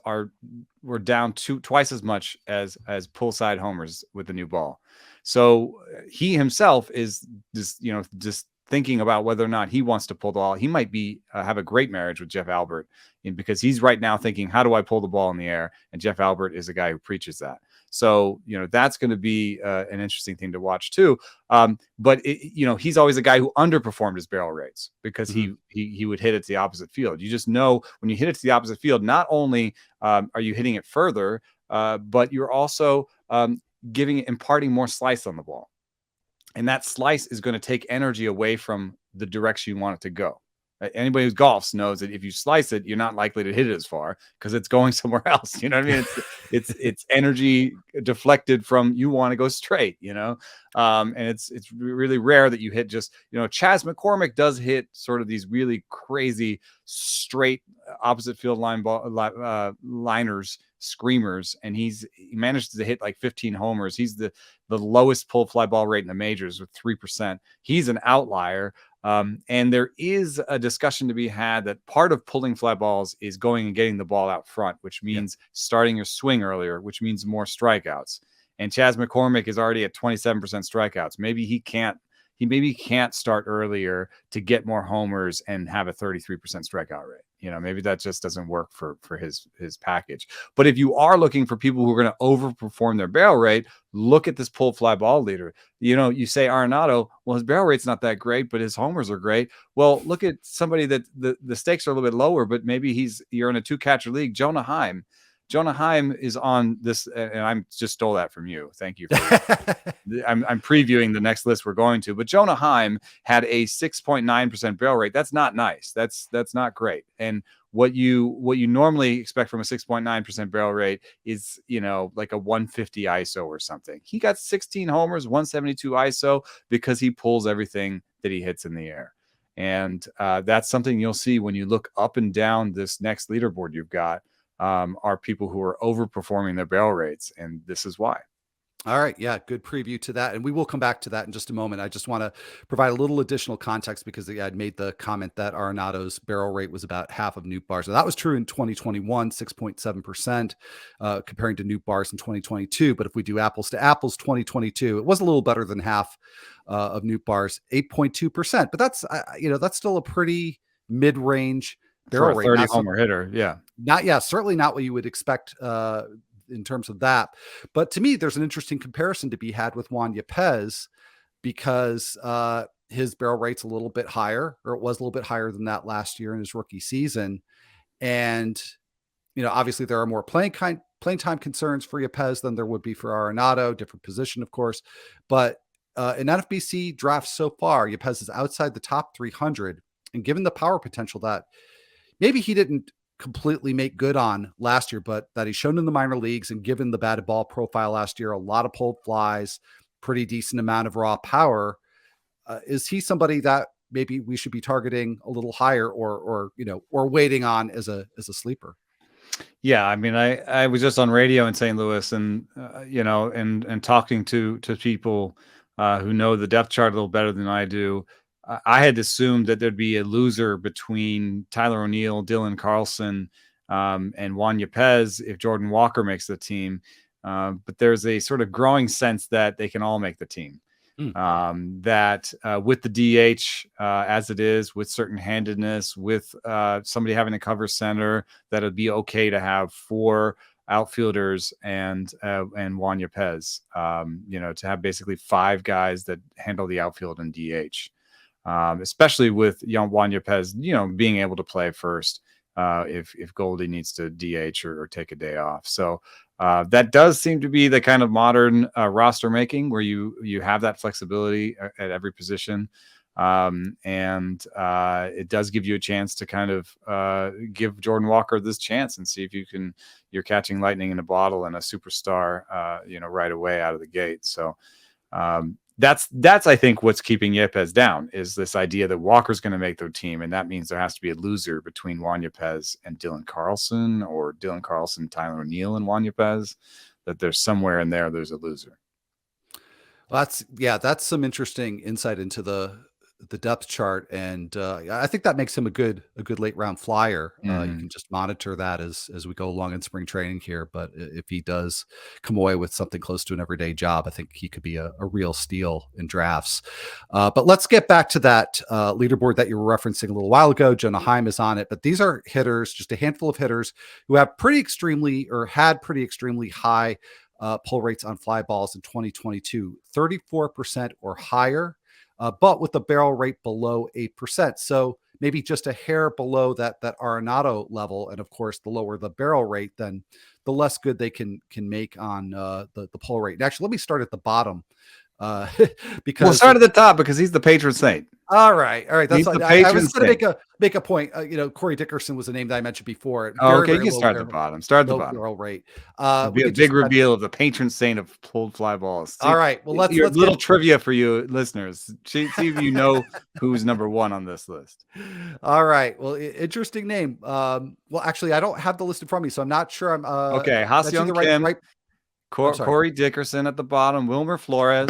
were down twice as much as pull side homers with the new ball. So he himself is just thinking about whether or not he wants to pull the ball. He might be have a great marriage with Jeff Albert, because he's right now thinking, how do I pull the ball in the air? And Jeff Albert is a guy who preaches that. So, that's going to be an interesting thing to watch too. But he's always a guy who underperformed his barrel rates because he would hit it to the opposite field. You just know when you hit it to the opposite field, not only are you hitting it further, but you're also imparting more slice on the ball. And that slice is going to take energy away from the direction you want it to go. Anybody who golfs knows that if you slice it, you're not likely to hit it as far because it's going somewhere else. You know what I mean? It's energy deflected from, you want to go straight, and it's really rare that you hit just, Chas McCormick does hit sort of these really crazy straight opposite field line ball liners, screamers, and he managed to hit like 15 homers. He's the lowest pull fly ball rate in the majors with 3%. He's an outlier. And there is a discussion to be had that part of pulling fly balls is going and getting the ball out front, which means starting your swing earlier, which means more strikeouts. And Chas McCormick is already at 27% strikeouts. Maybe he can't start earlier to get more homers and have a 33% strikeout rate. Maybe that just doesn't work for his package. But if you are looking for people who are going to overperform their barrel rate, look at this pull fly ball leader. You say Arenado, well, his barrel rate's not that great, but his homers are great. Well, look at somebody that the stakes are a little bit lower, but maybe you're in a 2-catcher league. Jonah Heim. Jonah Heim is on this, and I just stole that from you. Thank you. I'm previewing the next list we're going to, but Jonah Heim had a 6.9% barrel rate. That's not nice. That's not great. And what you normally expect from a 6.9% barrel rate is, like a 150 ISO or something. He got 16 homers, 172 ISO because he pulls everything that he hits in the air. And that's something you'll see when you look up and down this next leaderboard you've got. Are people who are overperforming their barrel rates, and this is why. All right. Yeah. Good preview to that. And we will come back to that in just a moment. I just want to provide a little additional context because I'd made the comment that Arenado's barrel rate was about half of Nootbaar's. And that was true in 2021, 6.7%, comparing to Nootbaar's in 2022. But if we do apples to apples, 2022, it was a little better than half of Nootbaar's, 8.2%. But that's, that's still a pretty mid-range For barrel a rate. 30 homer hitter. Yeah. Certainly not what you would expect in terms of that. But to me, there's an interesting comparison to be had with Juan Yepez because his barrel rate's a little bit higher, or it was a little bit higher than that last year in his rookie season. And, obviously there are more playing time concerns for Yepez than there would be for Arenado, different position, of course. But in NFBC drafts so far, Yepez is outside the top 300. And given the power potential that maybe he didn't completely make good on last year, but that he's shown in the minor leagues, and given the batted ball profile last year, a lot of pulled flies, pretty decent amount of raw power. Is he somebody that maybe we should be targeting a little higher or waiting on as a sleeper? Yeah. I mean, I was just on radio in St. Louis and, and talking to people who know the depth chart a little better than I do. I had assumed that there'd be a loser between Tyler O'Neill, Dylan Carlson, and Juan Yepez if Jordan Walker makes the team. But there's a sort of growing sense that they can all make the team. That with the DH as it is, with certain handedness, with somebody having to cover center, that it'd be okay to have 4 outfielders and Juan Yepez, to have basically 5 guys that handle the outfield and DH. Especially with Juan Yepez, being able to play first if Goldie needs to DH or take a day off. So that does seem to be the kind of modern roster making where you have that flexibility at every position. And it does give you a chance to kind of give Jordan Walker this chance and see if you're catching lightning in a bottle and a superstar, right away out of the gate. So that's I think what's keeping Yepez down is this idea that Walker's going to make their team, and that means there has to be a loser between Juan Yepez and Dylan Carlson, or Dylan Carlson, Tyler O'Neill, and Juan Yepez. That there's somewhere in there's a loser. Well, that's some interesting insight into the depth chart, and I think that makes him a good late round flyer. You can just monitor that as we go along in spring training here. But if he does come away with something close to an everyday job, I think he could be a real steal in drafts. But let's get back to that leaderboard that you were referencing a little while ago. Jonah Heim is on it, but these are hitters, just a handful of hitters who have had pretty extremely high pull rates on fly balls in 2022, 34% or higher. But with the barrel rate below 8%. So maybe just a hair below that Arenado level. And of course, the lower the barrel rate, then the less good they can make on the pull rate. And actually, let me start at the bottom. Because we'll start at the top because he's the patron saint. All right. That's like, I was going to make a point. Corey Dickerson was a name that I mentioned before. Okay, you can start at the bottom. Start at the bottom. Barrel rate. It'll be a big reveal of the patron saint of pulled fly balls. See, all right. Well, let's little trivia for you listeners. See if you know who's number 1 on this list. All right. Well, interesting name. Well, actually, I don't have the list in front of me, so I'm not sure. I'm okay. Ha-Seong Kim, Corey Dickerson at the bottom, Wilmer Flores,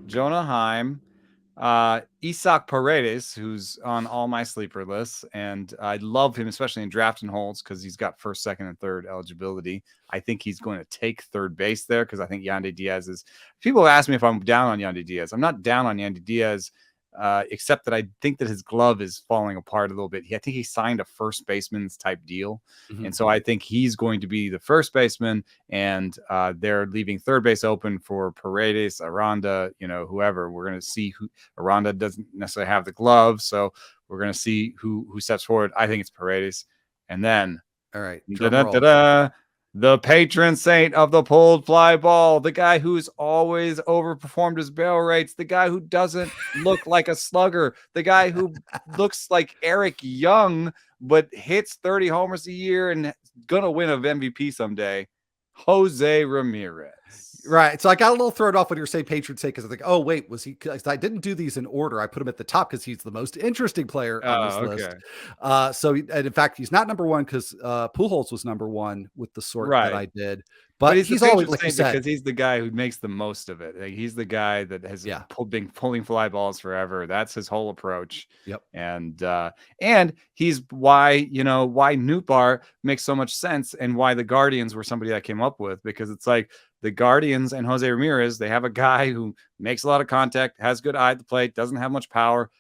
Jonah Heim, Isaac Paredes, who's on all my sleeper lists, and I love him, especially in draft and holds, because he's got first, second, and third eligibility. I think he's going to take third base there because I think Yandy Diaz is. People ask me if I'm down on Yandy Diaz. I'm not down on Yandy Diaz. Except that I think that his glove is falling apart a little bit. I think he signed a first baseman's type deal. And so I think he's going to be the first baseman, and they're leaving third base open for Paredes, Aranda, whoever. We're going to see who. Aranda doesn't necessarily have the glove, so we're going to see who steps forward. I think it's Paredes. And then, all right, the patron saint of the pulled fly ball, the guy who's always overperformed his barrel rates, the guy who doesn't look like a slugger, the guy who looks like Eric Young, but hits 30 homers a year and gonna win an MVP someday, José Ramírez. Right. So I got a little thrown off when you're saying patron saint, because I think, oh wait, was he? Cause I didn't do these in order. I put him at the top because he's the most interesting player on this Oh, list. okay. And in fact, he's not number one because Pujols was number one with the sort that Right. I did. But But he's the he's always, patron like you saint said, because he's the guy who makes the most of it. Like, he's the guy that has yeah, been pulling fly balls forever. That's his whole approach. yep, And he's why Nootbaar makes so much sense, and why the Guardians were somebody I came up with, because it's like the Guardians and José Ramírez, they have a guy who makes a lot of contact, has good eye at the plate, doesn't have much power.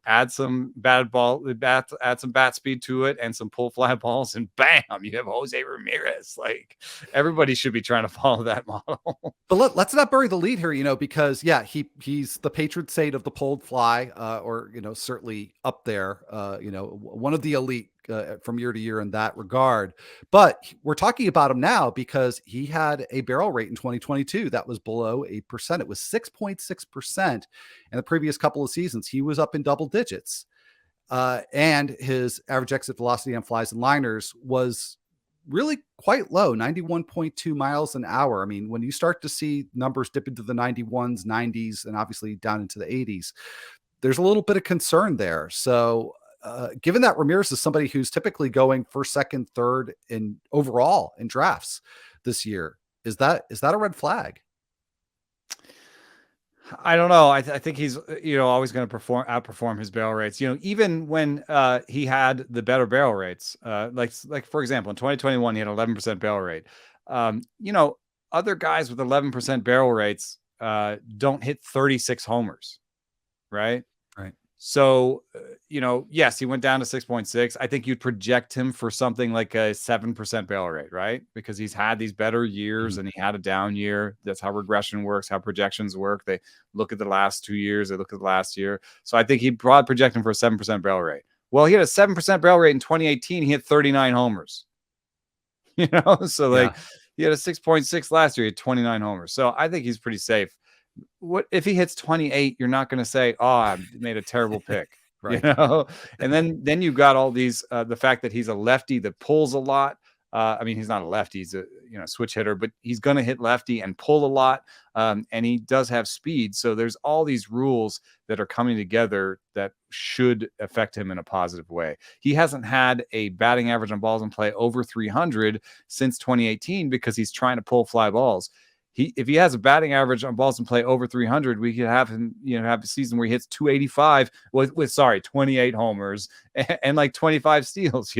Add some add some bat speed to it and some pull fly balls, and bam, you have José Ramírez. Like, everybody should be trying to follow that model. But let's not bury the lead here, because he's the patron saint of the pulled fly, or certainly up there, one of the elite from year to year in that regard. But we're talking about him now because he had a barrel rate in 2022 that was below 8%. It was 6.6%. In the previous couple of seasons, he was up in double digits. And his average exit velocity on flies and liners was really quite low, 91.2 miles an hour. I mean, when you start to see numbers dip into the 91s, 90s, and obviously down into the 80s, there's a little bit of concern there. So, given that Ramirez is somebody who's typically going first, second, third in overall in drafts this year, is that a red flag? I don't know. I think he's always going to outperform his barrel rates. Even when he had the better barrel rates, like for example in 2021 he had 11% barrel rate. Other guys with 11% barrel rates don't hit 36 homers, right? Right. So, yes, he went down to 6.6. I think you'd project him for something like a 7% barrel rate, right? Because he's had these better years and he had a down year. That's how regression works, how projections work. They look at the last 2 years, they look at the last year. So I think he'd probably project him for a 7% barrel rate. Well, he had a 7% barrel rate in 2018. He hit 39 homers. So like he had a 6.6 last year, he had 29 homers. So I think he's pretty safe. What if he hits 28? You're not going to say, "Oh, I made a terrible pick," right? And then you've got all these the fact that he's a lefty that pulls a lot. I mean, he's not a lefty; he's a switch hitter, but he's going to hit lefty and pull a lot, and he does have speed. So there's all these rules that are coming together that should affect him in a positive way. He hasn't had a batting average on balls in play over 300 since 2018 because he's trying to pull fly balls. If he has a batting average on balls in play over 300, we could have him, have a season where he hits 285 with 28 homers and like 25 steals,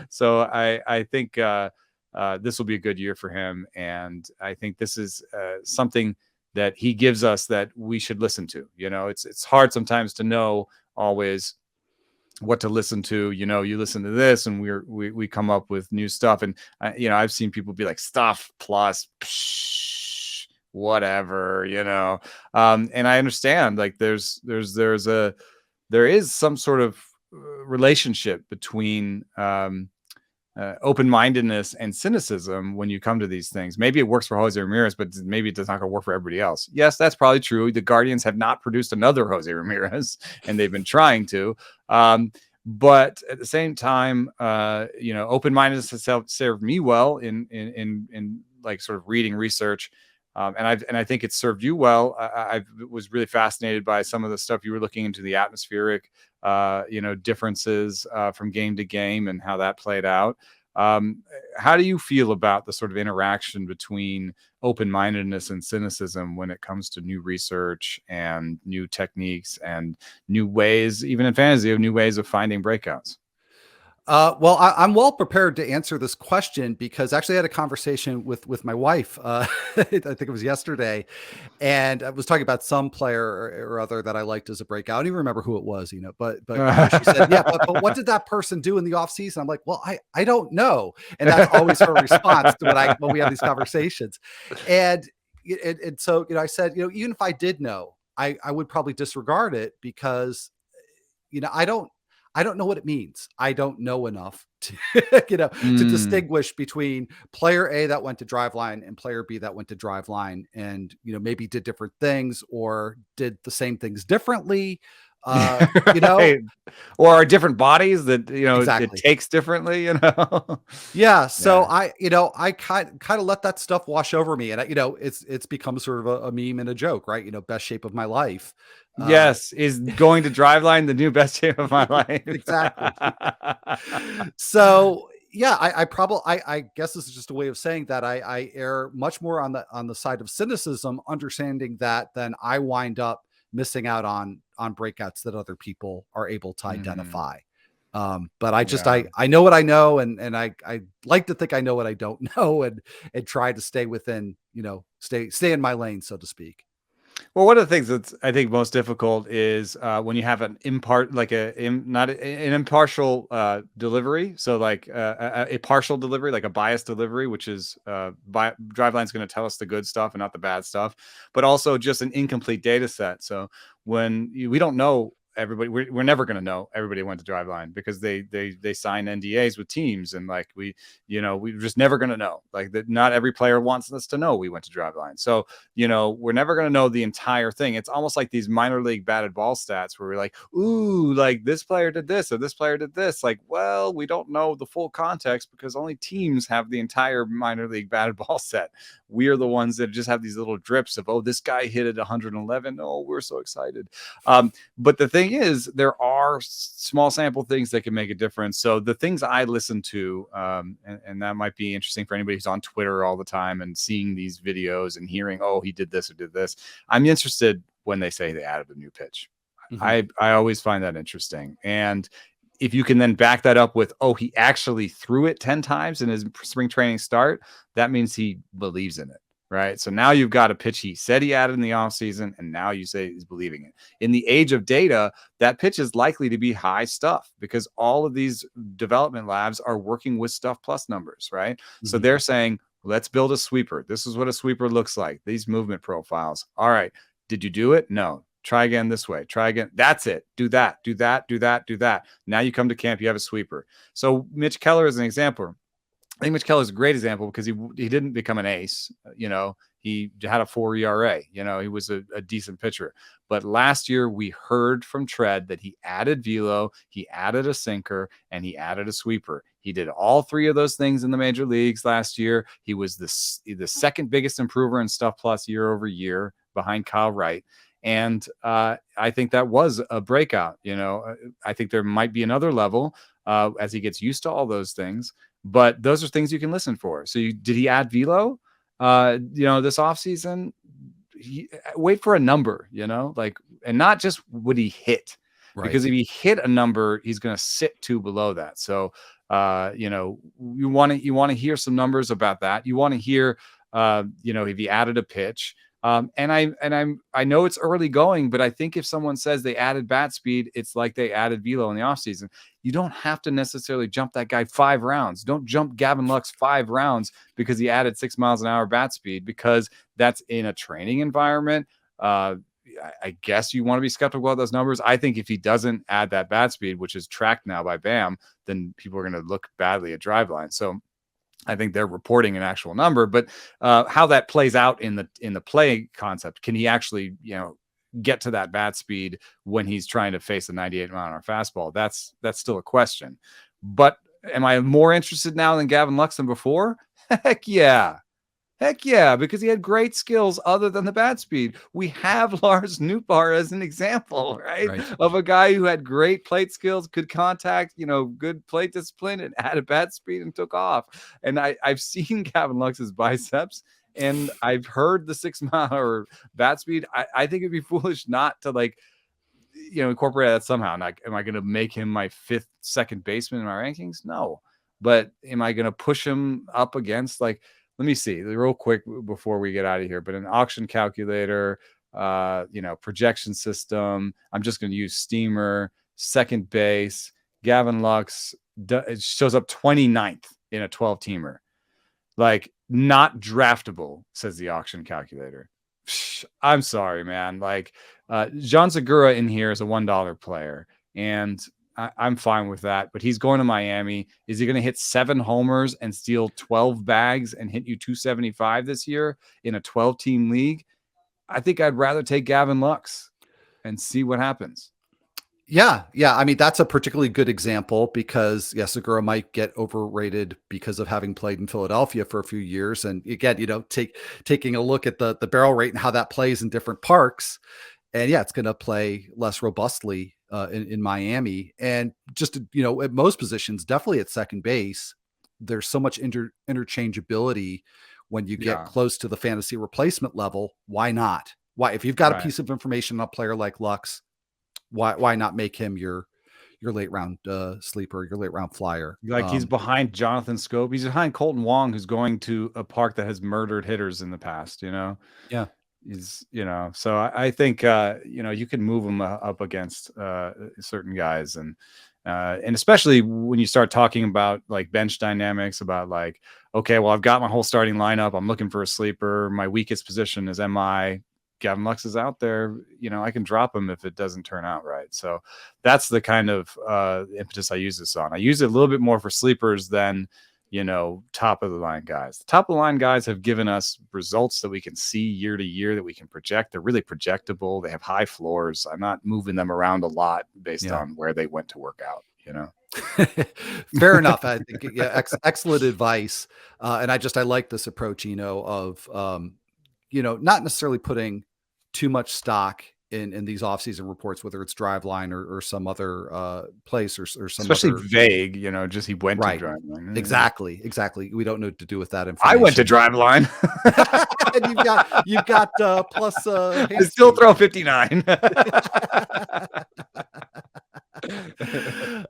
so I think this will be a good year for him. And I think this is something that he gives us that we should listen to. It's hard sometimes to know always what to listen to. You listen to this and we come up with new stuff, and I've seen people be like stuff plus whatever, and I understand, like there is some sort of relationship between open-mindedness and cynicism when you come to these things. Maybe it works for José Ramírez, but maybe it does not work for everybody else. Yes, that's probably true. The Guardians have not produced another José Ramírez, and they've been trying to. But at the same time, open-mindedness has served me well in like sort of reading research. And I think it's served you well. I was really fascinated by some of the stuff you were looking into, the atmospheric, differences from game to game and how that played out. How do you feel about the sort of interaction between open-mindedness and cynicism when it comes to new research and new techniques and new ways, even in fantasy, of new ways of finding breakouts? Well, I'm well prepared to answer this question because actually I had a conversation with my wife. I think it was yesterday, and I was talking about some player or other that I liked as a breakout. I don't even remember who it was, but she said, yeah, but what did that person do in the off season? I'm like, well, I don't know. And that's always her response to when we have these conversations. And so, I said, even if I did know, I would probably disregard it because, I don't know what it means. I don't know enough to, to distinguish between player A that went to Driveline and player B that went to Driveline and, maybe did different things or did the same things differently. You know, Right. Or are different bodies that, it exactly. takes differently, you know? Yeah, so Yeah. I kind of let that stuff wash over me, and it's become sort of a meme and a joke, right? Best shape of my life. Uh, Yes. Is going to Driveline the new best shape of my life? exactly. So yeah, I probably I guess this is just a way of saying that I err much more on the side of cynicism, understanding that then I wind up missing out on breakouts that other people are able to Mhm. identify. But I just Yeah. I know what I know, and I like to think I know what I don't know, and try to stay within, stay in my lane, so to speak. Well, one of the things that's I think most difficult is when you have an like not an impartial delivery. So like a partial delivery, like a biased delivery, which is Driveline's going to tell us the good stuff and not the bad stuff, but also just an incomplete data set. So we don't know everybody, we're never going to know everybody went to Driveline because they sign NDAs with teams, and like we're just never going to know, like that. Not every player wants us to know we went to Driveline. So we're never going to know the entire thing. It's almost like these minor league batted ball stats where we're like, ooh, like this player did this or this player did this. Like, well, we don't know the full context because only teams have the entire minor league batted ball set. We are the ones that just have these little drips of, oh, this guy hit it 111. Oh, we're so excited. But the thing is, there are small sample things that can make a difference. So the things I listen to, and that might be interesting for anybody who's on Twitter all the time and seeing these videos and hearing, oh, he did this or did this. I'm interested when they say they added a new pitch. Mhm. I always find that interesting. And if you can then back that up with, oh, he actually threw it 10 times in his spring training start, that means he believes in it. Right. So now you've got a pitch he said he added in the offseason, and now you say he's believing it. In the age of data, that pitch is likely to be high stuff because all of these development labs are working with stuff plus numbers. Right. So Mhm. they're saying, let's build a sweeper. This is what a sweeper looks like. These movement profiles. All right. Did you do it? No. Try again this way. Try again. That's it. Do that. Do that. Do that. Do that. Now you come to camp, you have a sweeper. So Mitch Keller is an example. I think Mitch Keller is a great example because he didn't become an ace. He had a 4 ERA. He was a decent pitcher. But last year we heard from Tread that he added velo, he added a sinker, and he added a sweeper. He did all three of those things in the major leagues last year. He was the second biggest improver in stuff plus year over year behind Kyle Wright. And I think that was a breakout. I think there might be another level as he gets used to all those things. But those are things you can listen for. So did he add velo? This offseason? Wait for a number, and not just would he hit, Right. because if he hit a number, he's going to sit two below that. So, you want to hear some numbers about that. You want to hear, if he added a pitch. I know it's early going, but I think if someone says they added bat speed, it's like they added velo in the offseason. You don't have to necessarily jump that guy 5 rounds. Don't jump Gavin Lux 5 rounds because he added 6 miles an hour bat speed, because that's in a training environment. I guess you want to be skeptical about those numbers. I think if he doesn't add that bat speed, which is tracked now by BAM, then people are going to look badly at Driveline. So I think they're reporting an actual number, but how that plays out in the play concept, can he actually, get to that bat speed when he's trying to face a 98-mile-an-hour fastball? That's still a question. But am I more interested now than Gavin Lux than before? Heck yeah. Heck yeah, because he had great skills other than the bat speed. We have Lars Nootbaar as an example, right? Right. Of a guy who had great plate skills, could contact, good plate discipline, and had a bat speed and took off. And I've seen Gavin Lux's biceps, and I've heard the 6-mile bat speed. I think it'd be foolish not to incorporate that somehow. Like, am I going to make him my 5th second baseman in my rankings? No. But am I going to push him up against let me see real quick before we get out of here, but an auction calculator, projection system. I'm just going to use Steamer, second base. Gavin Lux it shows up 29th in a 12-teamer. Not draftable, says the auction calculator. I'm sorry, man. John Segura in here is a $1 player, and I'm fine with that, but he's going to Miami. Is he going to hit 7 homers and steal 12 bags and hit you 275 this year in a 12-team league? I think I'd rather take Gavin Lux and see what happens. Yeah, yeah. I mean, that's a particularly good example because yeah, Segura might get overrated because of having played in Philadelphia for a few years. And again, taking a look at the barrel rate and how that plays in different parks, and yeah, it's going to play less robustly in Miami. And just at most positions, definitely at second base, there's so much interchangeability when you get Yeah, close to the fantasy replacement level. Why not? Why, if you've got a right. piece of information on a player like Lux, why not make him your late round sleeper, your late round flyer? Like he's behind Jonathan Scope. He's behind Colton Wong, who's going to a park that has murdered hitters in the past. Yeah, So I think you can move him up against certain guys, and especially when you start talking about like bench dynamics, about like, okay, well, I've got my whole starting lineup, I'm looking for a sleeper, my weakest position is MI, Gavin Lux is out there, I can drop him if it doesn't turn out right. So that's the kind of impetus I use this on. I use it a little bit more for sleepers than top of the line guys. The top of the line guys have given us results that we can see year to year, that we can project. They're really projectable. They have high floors. I'm not moving them around a lot based on where they went to work out, Fair enough. I think excellent advice. And I like this approach, of not necessarily putting too much stock in these offseason reports, whether it's Driveline or some other place or some especially other vague, just he went right. to Driveline. Exactly. We don't know what to do with that I information. went to Driveline. And you've got plus I still throw 59.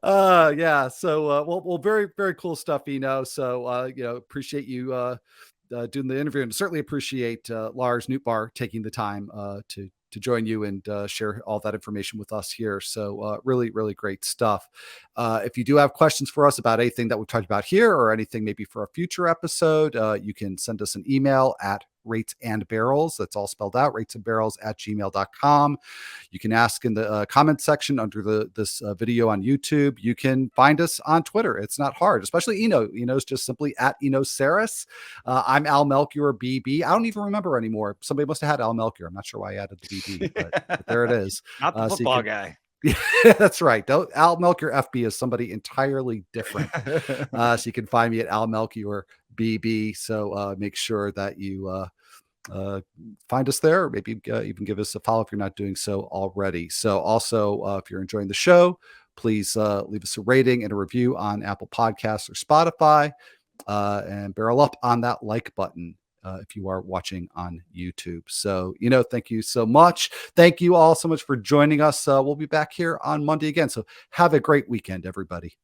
Yeah. So well, very, very cool stuff, So appreciate you doing the interview, and certainly appreciate Lars Nootbaar taking the time to join you and share all that information with us here. So really, really great stuff. If you do have questions for us about anything that we've talked about here, or anything maybe for a future episode, you can send us an email at Rates and Barrels. That's all spelled out, ratesandbarrels@gmail.com. You can ask in the comment section under this video on YouTube. You can find us on Twitter. It's not hard, especially Eno's just simply at Saris. I'm Al Melchior BB. I don't even remember anymore. Somebody must have had Al Melchior. I'm not sure why I added the BB, but there it is. Not the football guy. Yeah, that's right. Al Melchior FB is somebody entirely different. So you can find me at Al Melchior BB. So make sure that you find us there, or maybe even give us a follow if you're not doing so already. So also, if you're enjoying the show, please leave us a rating and a review on Apple Podcasts or Spotify, and barrel up on that like button if you are watching on YouTube. So, thank you so much. Thank you all so much for joining us. We'll be back here on Monday again. So have a great weekend, everybody.